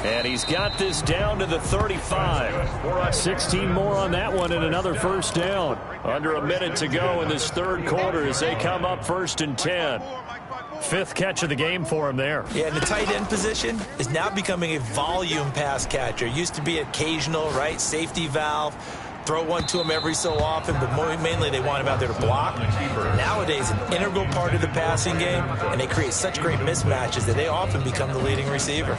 Speaker 2: And he's got this down to the 35. 16 more on that one and another first down. Under a minute to go in this third quarter as they come up 1st and 10. 5th catch of the game for him there.
Speaker 3: Yeah, and the tight end position is now becoming a volume pass catcher. Used to be occasional, right? Safety valve. Throw one to him every so often, but mainly they want him out there to block. Nowadays, an integral part of the passing game, and they create such great mismatches that they often become the leading receiver.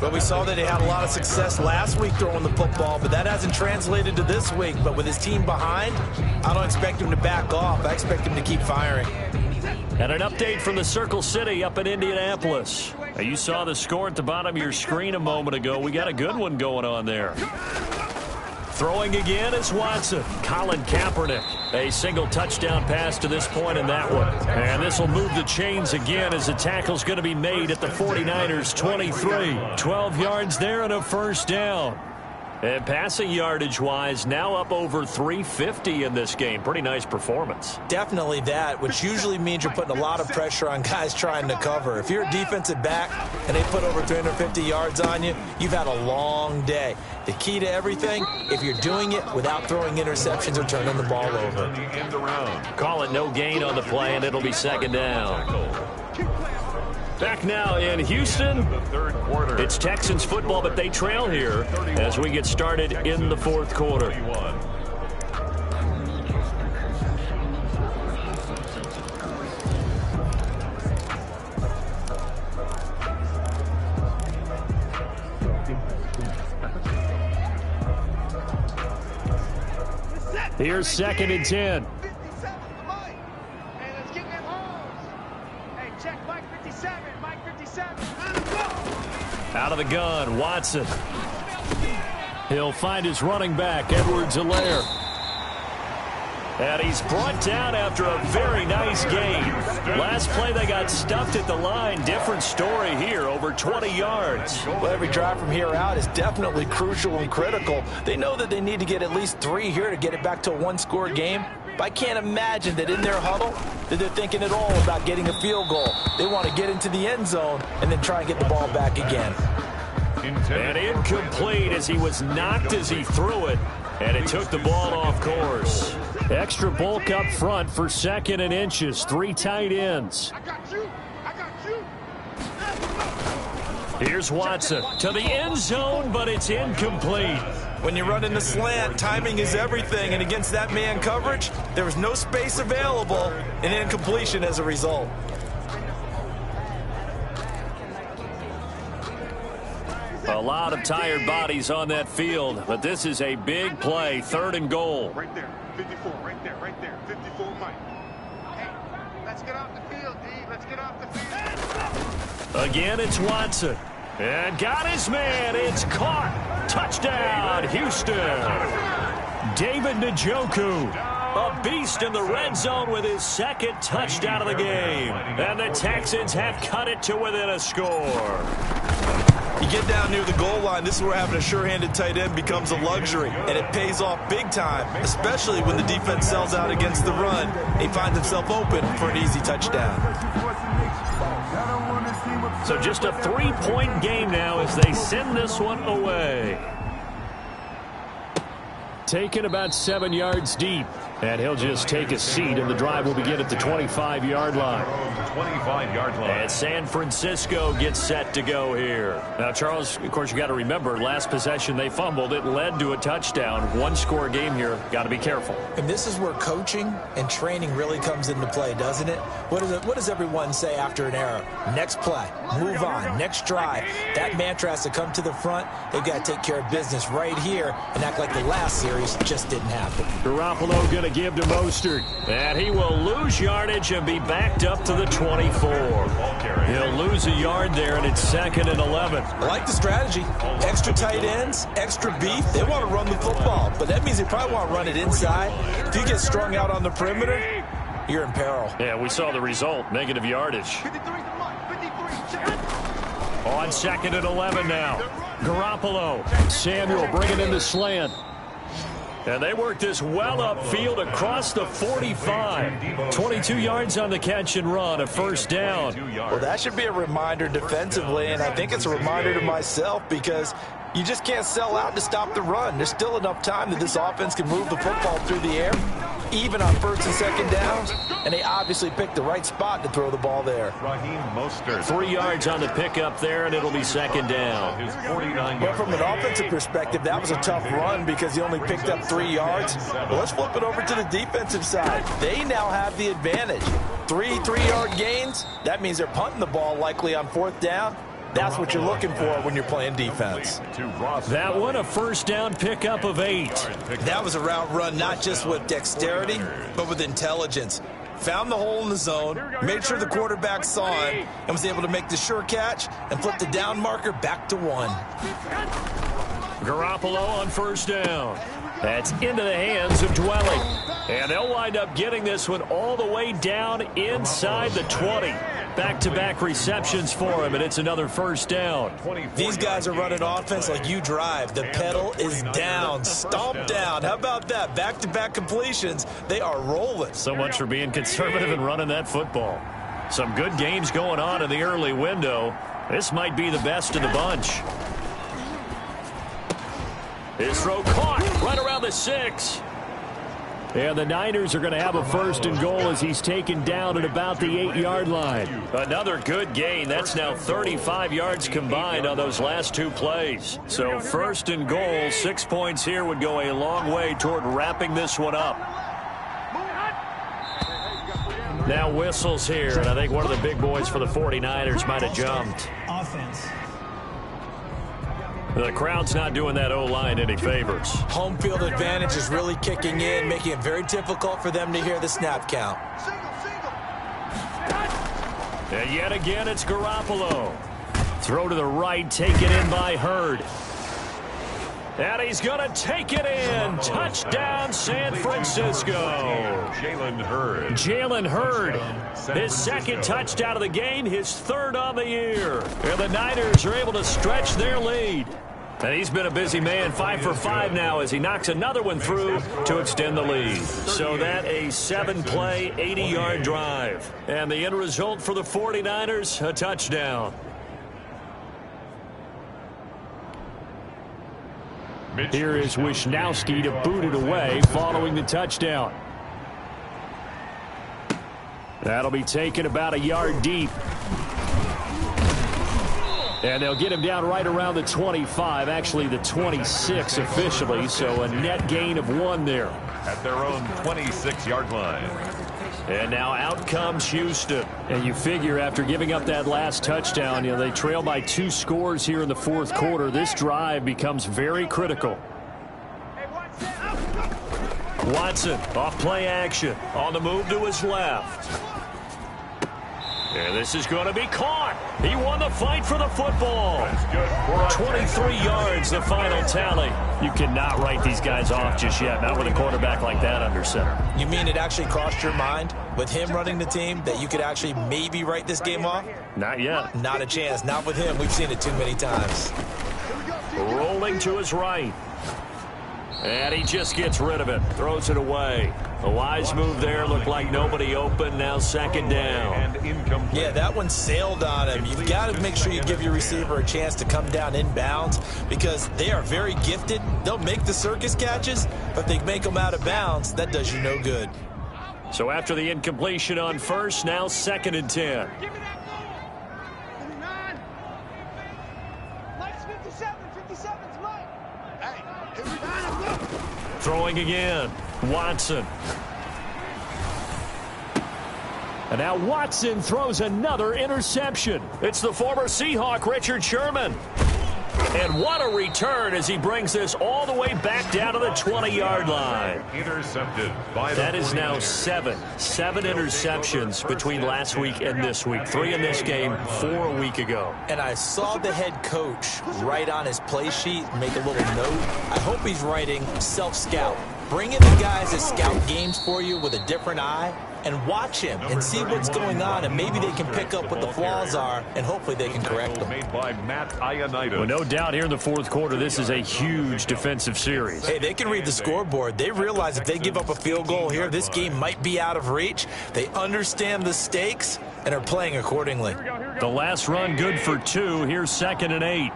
Speaker 3: But we saw that they had a lot of success last week throwing the football, but that hasn't translated to this week. But with his team behind, I don't expect him to back off. I expect him to keep firing.
Speaker 2: And an update from the Circle City up in Indianapolis. Now, you saw the score at the bottom of your screen a moment ago. We got a good one going on there. Throwing again is Watson. Colin Kaepernick. A single touchdown pass to this point in that one. And this will move the chains again as the tackle's going to be made at the 49ers 23. 12 yards there and a first down. And passing yardage-wise, now up over 350 in this game. Pretty nice performance.
Speaker 3: Definitely that, which usually means you're putting a lot of pressure on guys trying to cover. If you're a defensive back and they put over 350 yards on you, you've had a long day. The key to everything, if you're doing it without throwing interceptions or turning the ball over.
Speaker 2: Call it no gain on the play, and it'll be 2nd down. Back now in Houston, it's Texans football, but they trail here as we get started in the 4th quarter. Here's 2nd and 10. Out of the gun, Watson. He'll find his running back, Edwards-Helaire. And he's brought down after a very nice game. Last play, they got stuffed at the line. Different story here, over 20 yards.
Speaker 3: Well, every drive from here out is definitely crucial and critical. They know that they need to get at least 3 here to get it back to a one-score game. But I can't imagine that in their huddle that they're thinking at all about getting a field goal. They want to get into the end zone and then try and get the ball back again.
Speaker 2: And incomplete as he was knocked as he threw it. And it took the ball off course. Extra bulk up front for 2nd and inches. 3 tight ends.
Speaker 4: I got you.
Speaker 2: Here's Watson to the end zone, but it's incomplete.
Speaker 3: When you run in the slant, timing is everything, and against that man coverage, there was no space available, and incompletion as a result.
Speaker 2: A lot of tired bodies on that field, but this is a big play, 3rd and goal.
Speaker 4: Right there, 54, right there, 54, Mike. Hey, let's get off the field, D. Let's get off the field.
Speaker 2: Again, it's Watson. And got his man. It's caught. Touchdown, Houston. David Njoku, a beast in the red zone with his 2nd touchdown of the game. And the Texans have cut it to within a score.
Speaker 3: You get down near the goal line, this is where having a sure-handed tight end becomes a luxury, and it pays off big time, especially when the defense sells out against the run. He finds himself open for an easy touchdown.
Speaker 2: So just a 3-point game now as they send this one away. Taken about 7 yards deep. And he'll just take a seat, and the drive will begin at the 25-yard line.
Speaker 1: 25-yard line.
Speaker 2: And San Francisco gets set to go here. Now, Charles, of course, you got to remember, last possession they fumbled. It led to a touchdown. One-score game here. Got to be careful.
Speaker 3: And this is where coaching and training really comes into play, doesn't it? What does everyone say after an error? Next play, move on, next drive. That mantra has to come to the front. They've got to take care of business right here and act like the last series just didn't happen.
Speaker 2: Garoppolo going to give to Mostert. And he will lose yardage and be backed up to the 24. He'll lose a yard there, and it's 2nd and 11.
Speaker 3: I like the strategy. Extra tight ends, extra beef. They want to run the football, but that means they probably want to run it inside. If you get strung out on the perimeter, you're in peril.
Speaker 2: Yeah, we saw the result, negative yardage.
Speaker 5: 53 to Mike, 53, check.
Speaker 2: On 2nd and 11 now. Garoppolo. Samuel bringing in the slant. And they work this well upfield across the 45. 22 yards on the catch and run, a first down.
Speaker 3: Well, that should be a reminder defensively, and I think it's a reminder to myself because you just can't sell out to stop the run. There's still enough time that this offense can move the football through the air, even on 1st and 2nd downs, and they obviously picked the right spot to throw the ball there.
Speaker 2: 3 yards on the pickup there, and it'll be 2nd down.
Speaker 3: But from an offensive perspective, that was a tough run because he only picked up 3 yards. Well, let's flip it over to the defensive side. They now have the advantage. 3 3-yard gains, that means they're punting the ball likely on 4th down. That's what you're looking for when you're playing defense.
Speaker 2: That one, a first down pickup of 8.
Speaker 3: That was a route run not just with dexterity, but with intelligence. Found the hole in the zone, made sure the quarterback saw it, and was able to make the sure catch and flip the down marker back to 1.
Speaker 2: Garoppolo on first down. That's into the hands of Dwelly. And they'll wind up getting this one all the way down inside the 20. Back-to-back receptions for him, and it's another first down.
Speaker 3: These guys are running offense like you drive. The pedal is down, stomp down. How about that? Back-to-back completions. They are rolling.
Speaker 2: So much for being conservative and running that football. Some good games going on in the early window. This might be the best of the bunch. His throw caught right around the 6. And the Niners are going to have a 1st and goal as he's taken down at about the 8-yard line. Another good gain. That's now 35 yards combined on those last 2 plays. So 1st and goal, 6 points here would go a long way toward wrapping this one up. Now whistles here, and I think one of the big boys for the 49ers might have jumped.
Speaker 6: Offense.
Speaker 2: The crowd's not doing that O-line any favors.
Speaker 3: Home field advantage is really kicking in, making it very difficult for them to hear the snap count.
Speaker 2: And yet again, it's Garoppolo. Throw to the right, taken in by Hurd. And he's going to take it in. Touchdown, San Francisco. Jalen Hurd. His 2nd touchdown of the game, his 3rd on the year. And the Niners are able to stretch their lead. And he's been a busy man, 5 for 5 now as he knocks another one through to extend the lead. So that a 7-play, 80-yard drive. And the end result for the 49ers, a touchdown. Here is Wisnowski to boot it away following the touchdown. That'll be taken about a yard deep. And they'll get him down right around the 25, actually the 26 officially, so a net gain of 1 there.
Speaker 1: At their own 26-yard line.
Speaker 2: And now out comes Houston. And you figure after giving up that last touchdown, you know, they trail by 2 scores here in the 4th quarter. This drive becomes very critical. Watson off play action on the move to his left. And this is going to be caught. He won the fight for the football. 23 yards, the final tally. You cannot write these guys off just yet, not with a quarterback like that under center.
Speaker 3: You mean it actually crossed your mind with him running the team that you could actually maybe write this game off?
Speaker 2: Not yet.
Speaker 3: Not a chance. Not with him. We've seen it too many times.
Speaker 2: Rolling to his right. And he just gets rid of it. Throws it away. A wise move there. Looked like nobody open. Now 2nd down.
Speaker 3: Yeah, that one sailed on him. You've got to make sure you give your receiver a chance to come down inbounds because they are very gifted. They'll make the circus catches, but if they make them out of bounds, that does you no good.
Speaker 2: So after the incompletion on 1st, now 2nd and 10. Throwing again. Watson. And now Watson throws another interception. It's the former Seahawk, Richard Sherman. And what a return as he brings this all the way back down to the 20-yard line.
Speaker 1: Intercepted by the
Speaker 2: that is now 7 interceptions between last week and this week. 3 in this game, 4 a week ago.
Speaker 3: And I saw the head coach write on his play sheet, make a little note. I hope he's writing self-scout Bring in the guys that scout games for you with a different eye and watch him and see what's going on, and maybe they can pick up what the flaws are, and hopefully they can correct them.
Speaker 1: Made by Matt Ioannidis.
Speaker 2: Well, no doubt here in the fourth quarter, this is a huge defensive series.
Speaker 3: Hey, they can read the scoreboard. They realize if they give up a field goal here, this game might be out of reach. They understand the stakes and are playing accordingly.
Speaker 2: The last run good for 2. Here's 2nd and 8.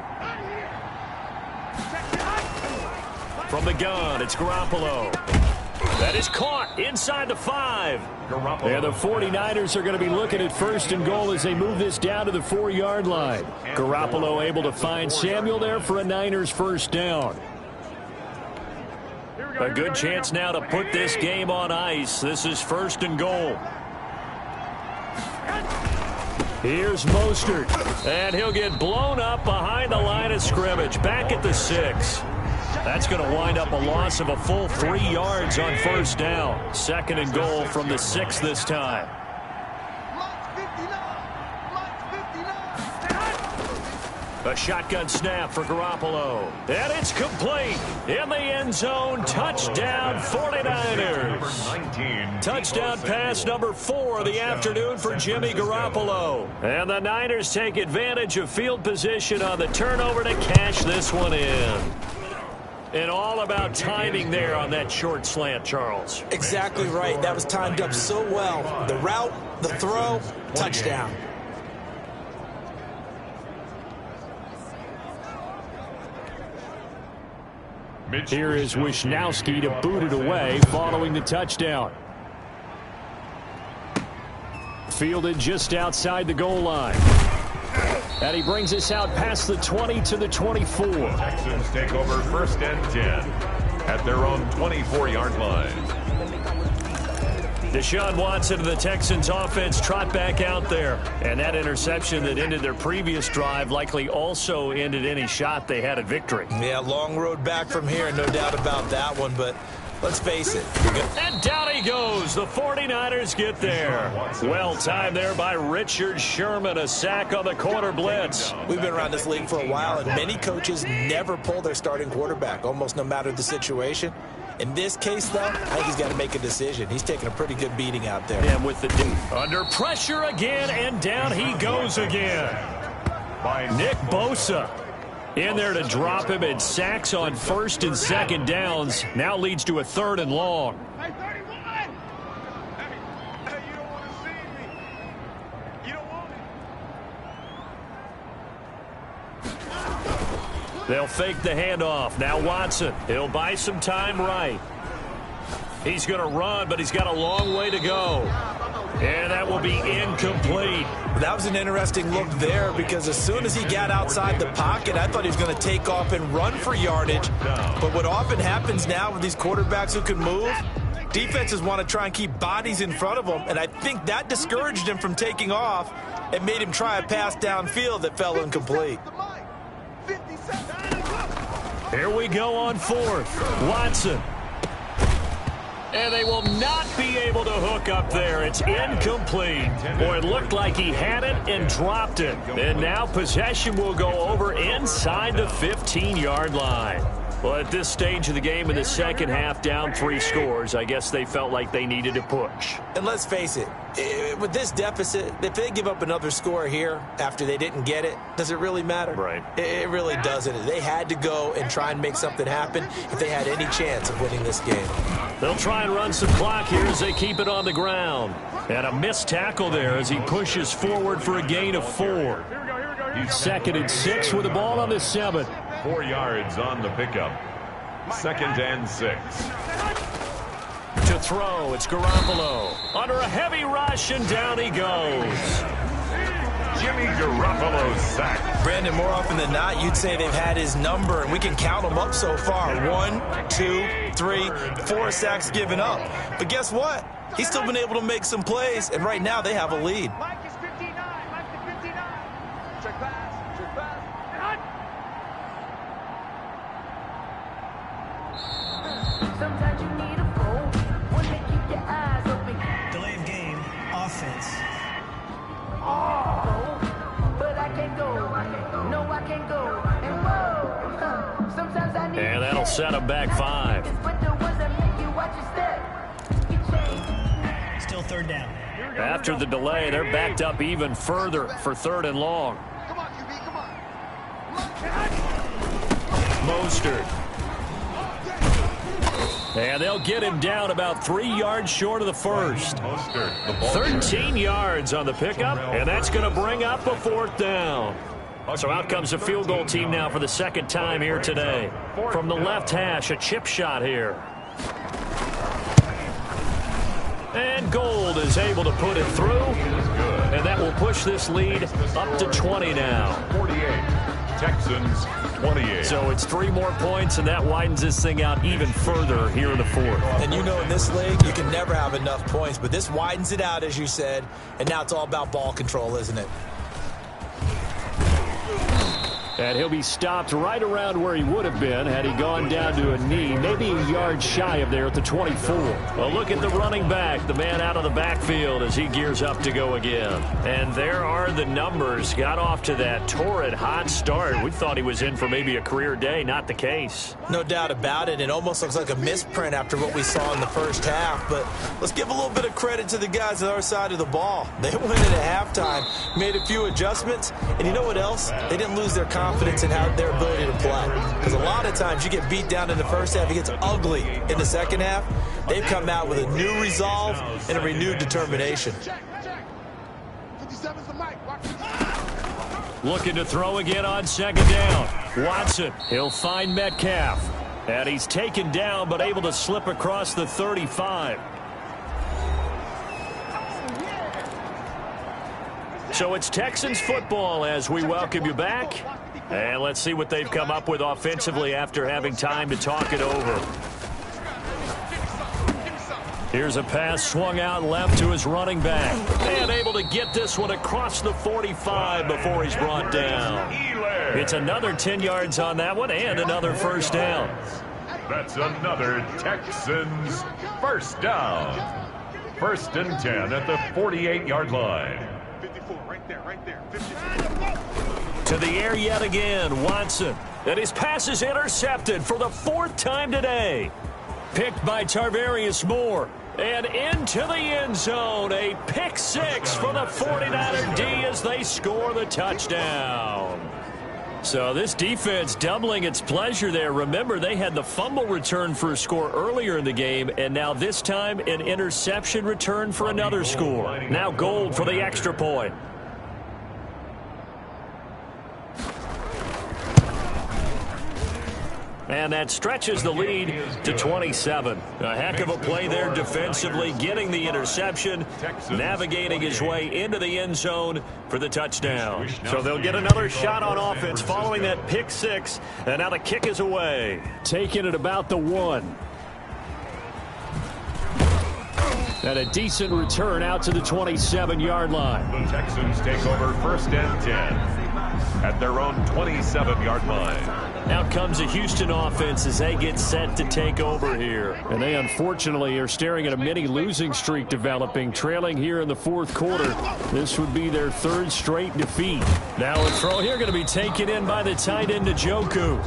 Speaker 2: From the gun, it's Garoppolo. That is caught inside the 5. And the 49ers are going to be looking at 1st and goal as they move this down to the 4-yard line. Garoppolo able to find Samuel there for a Niners first down. A good chance now to put this game on ice. This is 1st and goal. Here's Mostert, and he'll get blown up behind the line of scrimmage, back at the 6. That's going to wind up a loss of a full 3 yards on 1st down. 2nd and goal from the 6 this time. A shotgun snap for Garoppolo. And it's complete. In the end zone, touchdown 49ers. Touchdown pass number 4 of the afternoon for Jimmy Garoppolo. And the Niners take advantage of field position on the turnover to cash this one in. And all about timing there on that short slant, Charles.
Speaker 3: Exactly right. That was timed up so well. The route, the throw, touchdown.
Speaker 2: Here is Wisnowski to boot it away following the touchdown. Fielded just outside the goal line. And he brings us out past the 20 to the 24.
Speaker 1: Texans take over 1st and 10 at their own 24-yard line.
Speaker 2: Deshaun Watson and the Texans offense trot back out there. And that interception that ended their previous drive likely also ended any shot they had at victory.
Speaker 3: Yeah, long road back from here, no doubt about that one, but let's face it.
Speaker 2: And down he goes. The 49ers get there. Well timed there by Richard Sherman. A sack on the corner blitz.
Speaker 3: We've been around this league for a while, and many coaches never pull their starting quarterback, almost no matter the situation. In this case, though, I think he's got to make a decision. He's taking a pretty good beating out there.
Speaker 2: And with the under pressure again, and down he goes again. By Nick Bosa. In there to drop him, and sacks on 1st and 2nd downs. Now leads to a 3rd and long.
Speaker 4: Hey, 31! Hey, you don't want to see me. You don't want it.
Speaker 2: They'll fake the handoff. Now Watson. He'll buy some time right. He's going to run, but he's got a long way to go. And that will be incomplete.
Speaker 3: That was an interesting look there, because as soon as he got outside the pocket, I thought he was going to take off and run for yardage. But what often happens now with these quarterbacks who can move, defenses want to try and keep bodies in front of them, and I think that discouraged him from taking off and made him try a pass downfield that fell incomplete.
Speaker 2: Here we go on 4th. Watson. And they will not be able to hook up there. It's incomplete. Boy, it looked like he had it and dropped it. And now possession will go over inside the 15-yard line. Well, at this stage of the game in the second half, down 3 scores, I guess they felt like they needed to push.
Speaker 3: And let's face it, with this deficit, if they give up another score here after they didn't get it, does it really matter?
Speaker 2: Right.
Speaker 3: It really doesn't. They had to go and try and make something happen if they had any chance of winning this game.
Speaker 2: They'll try and run some clock here as they keep it on the ground. And a missed tackle there as he pushes forward for a gain of 4. 2nd and 6 with the ball on the 7.
Speaker 1: 4 yards on the pickup. 2nd and 6.
Speaker 2: To throw, it's Garoppolo. Under a heavy rush, and down he goes.
Speaker 1: Jimmy Garoppolo sacked.
Speaker 3: Brandon, more often than not, you'd say they've had his number, and we can count them up so far. 1, 2, 3, 4 sacks given up. But guess what? He's still been able to make some plays, and right now they have a lead.
Speaker 5: Mike is 59. Mike is 59. Check pass. Check pass.
Speaker 6: Sometimes you need a phone. One that keep your eyes open.
Speaker 7: Delay of game, offense.
Speaker 6: But I can't go. No, I can't go. And whoa, sometimes I need.
Speaker 2: And that'll set him back 5.
Speaker 6: But the ones that make you
Speaker 7: still third down.
Speaker 2: After the delay, they're backed up even further for 3rd and long.
Speaker 4: Come on, QB, come on.
Speaker 2: Mostert. And they'll get him down about 3 yards short of the first. 13 yards on the pickup, and that's going to bring up a 4th down. So out comes the field goal team now for the 2nd time here today. From the left hash, a chip shot here. And Gold is able to put it through, and that will push this lead up to 20 now.
Speaker 1: 48, Texans 28.
Speaker 2: So it's 3 more points, and that widens this thing out even further here in the 4th.
Speaker 3: And you know in this league, you can never have enough points, but this widens it out, as you said, and now it's all about ball control, isn't it?
Speaker 2: And he'll be stopped right around where he would have been had he gone down to a knee, maybe a yard shy of there at the 24. Well, look at the running back, the man out of the backfield as he gears up to go again. And there are the numbers. Got off to that torrid hot start. We thought he was in for maybe a career day. Not the case.
Speaker 3: No doubt about it. It almost looks like a misprint after what we saw in the first half. But let's give a little bit of credit to the guys on our side of the ball. They went in at halftime, made a few adjustments, and you know what else? They didn't lose their confidence in how their ability to play. Because a lot of times you get beat down in the first half, it gets ugly in the second half. They've come out with a new resolve and a renewed determination.
Speaker 4: 57's the mic.
Speaker 2: Looking to throw again on 2nd down. Watson, he'll find Metcalf. And he's taken down but able to slip across the 35. So it's Texans football as we welcome you back. And let's see what they've come up with offensively after having time to talk it over. Here's a pass swung out left to his running back. And able to get this one across the 45 before he's brought down. It's another 10 yards on that one and another 1st down.
Speaker 1: That's another Texans 1st down. 1st and 10 at the 48-yard line.
Speaker 4: 54, right there, right there. 54.
Speaker 2: To the air yet again, Watson. And his pass is intercepted for the 4th time today. Picked by Tarvarius Moore. And into the end zone. A pick 6 for the 49er D as they score the touchdown. So this defense doubling its pleasure there. Remember, they had the fumble return for a score earlier in the game, and now this time an interception return for another score. Now Gold for the extra point. And that stretches the lead to 27. A heck of a play there defensively, getting the interception, navigating his way into the end zone for the touchdown. So they'll get another shot on offense following that pick 6, and now the kick is away. Taking it about the 1. And a decent return out to the 27-yard line.
Speaker 1: The Texans take over 1st and 10 at their own 27-yard line.
Speaker 2: Out comes the Houston offense as they get set to take over here. And they unfortunately are staring at a mini losing streak developing, trailing here in the 4th quarter. This would be their 3rd straight defeat. Now a throw here going to be taken in by the tight end Njoku.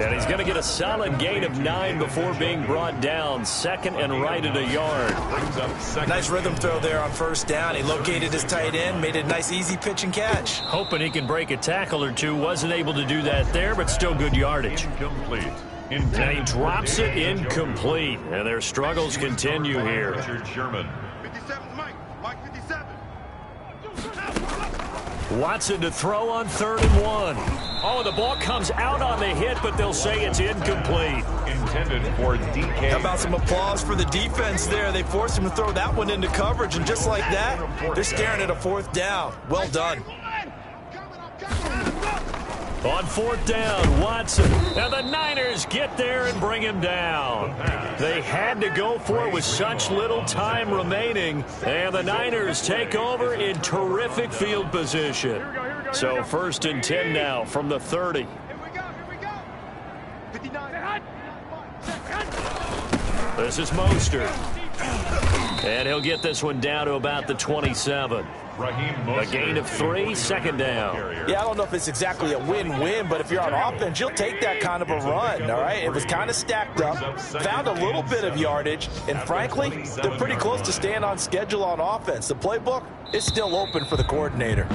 Speaker 2: And he's going to get a solid gain of 9 before being brought down. 2nd and right at a yard.
Speaker 3: Nice rhythm throw there on 1st down. He located his tight end, made a nice easy pitch and catch.
Speaker 2: Hoping he can break a tackle or two. Wasn't able to do that there, but still good yardage.
Speaker 1: Incomplete.
Speaker 2: And he drops it incomplete. And their struggles continue here.
Speaker 1: Richard Sherman.
Speaker 4: 57's Mike. Mike 57.
Speaker 2: Watson to throw on 3rd and 1. Oh, the ball comes out on the hit, but they'll say it's incomplete.
Speaker 1: Intended for DK.
Speaker 3: How about some applause for the defense there? They forced him to throw that one into coverage, and just like that, they're staring at a 4th down. Well done.
Speaker 2: On 4th down, Watson. And the Niners get there and bring him down. They had to go for it with such little time remaining. And the Niners take over in terrific field position. So 1st and 10 now from the 30.
Speaker 5: Here we go. 59.
Speaker 2: This is Mostert. And he'll get this one down to about the 27. A gain of 3, 2nd down.
Speaker 3: Yeah, I don't know if it's exactly a win-win, but if you're on offense, you'll take that kind of a run, all right? It was kind of stacked up, found a little bit of yardage, and frankly, they're pretty close to staying on schedule on offense. The playbook is still open for the coordinator.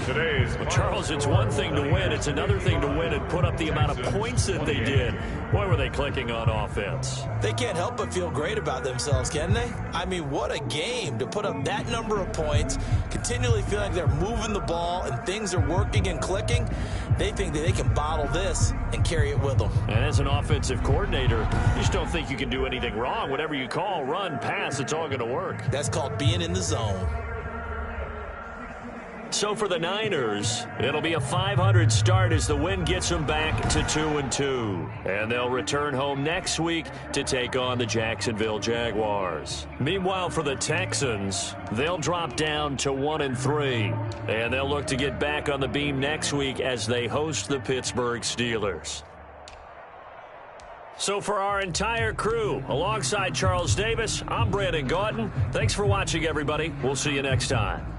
Speaker 2: Well, Charles, it's one thing to win. It's another thing to win and put up the amount of points that they did. Boy, were they clicking on offense.
Speaker 3: They can't help but feel great about themselves, can they? I mean, what a game to put up that number of points, continually feeling like they're moving the ball and things are working and clicking. They think that they can bottle this and carry it with them.
Speaker 2: And as an offensive coordinator, you just don't think you can do anything wrong. Whatever you call, run, pass, it's all going to work.
Speaker 3: That's called being in the zone.
Speaker 2: So for the Niners, it'll be a 500 start as the win gets them back to 2-2. And they'll return home next week to take on the Jacksonville Jaguars. Meanwhile, for the Texans, they'll drop down to 1-3. And they'll look to get back on the beam next week as they host the Pittsburgh Steelers. So for our entire crew, alongside Charles Davis, I'm Brandon Gautin. Thanks for watching, everybody. We'll see you next time.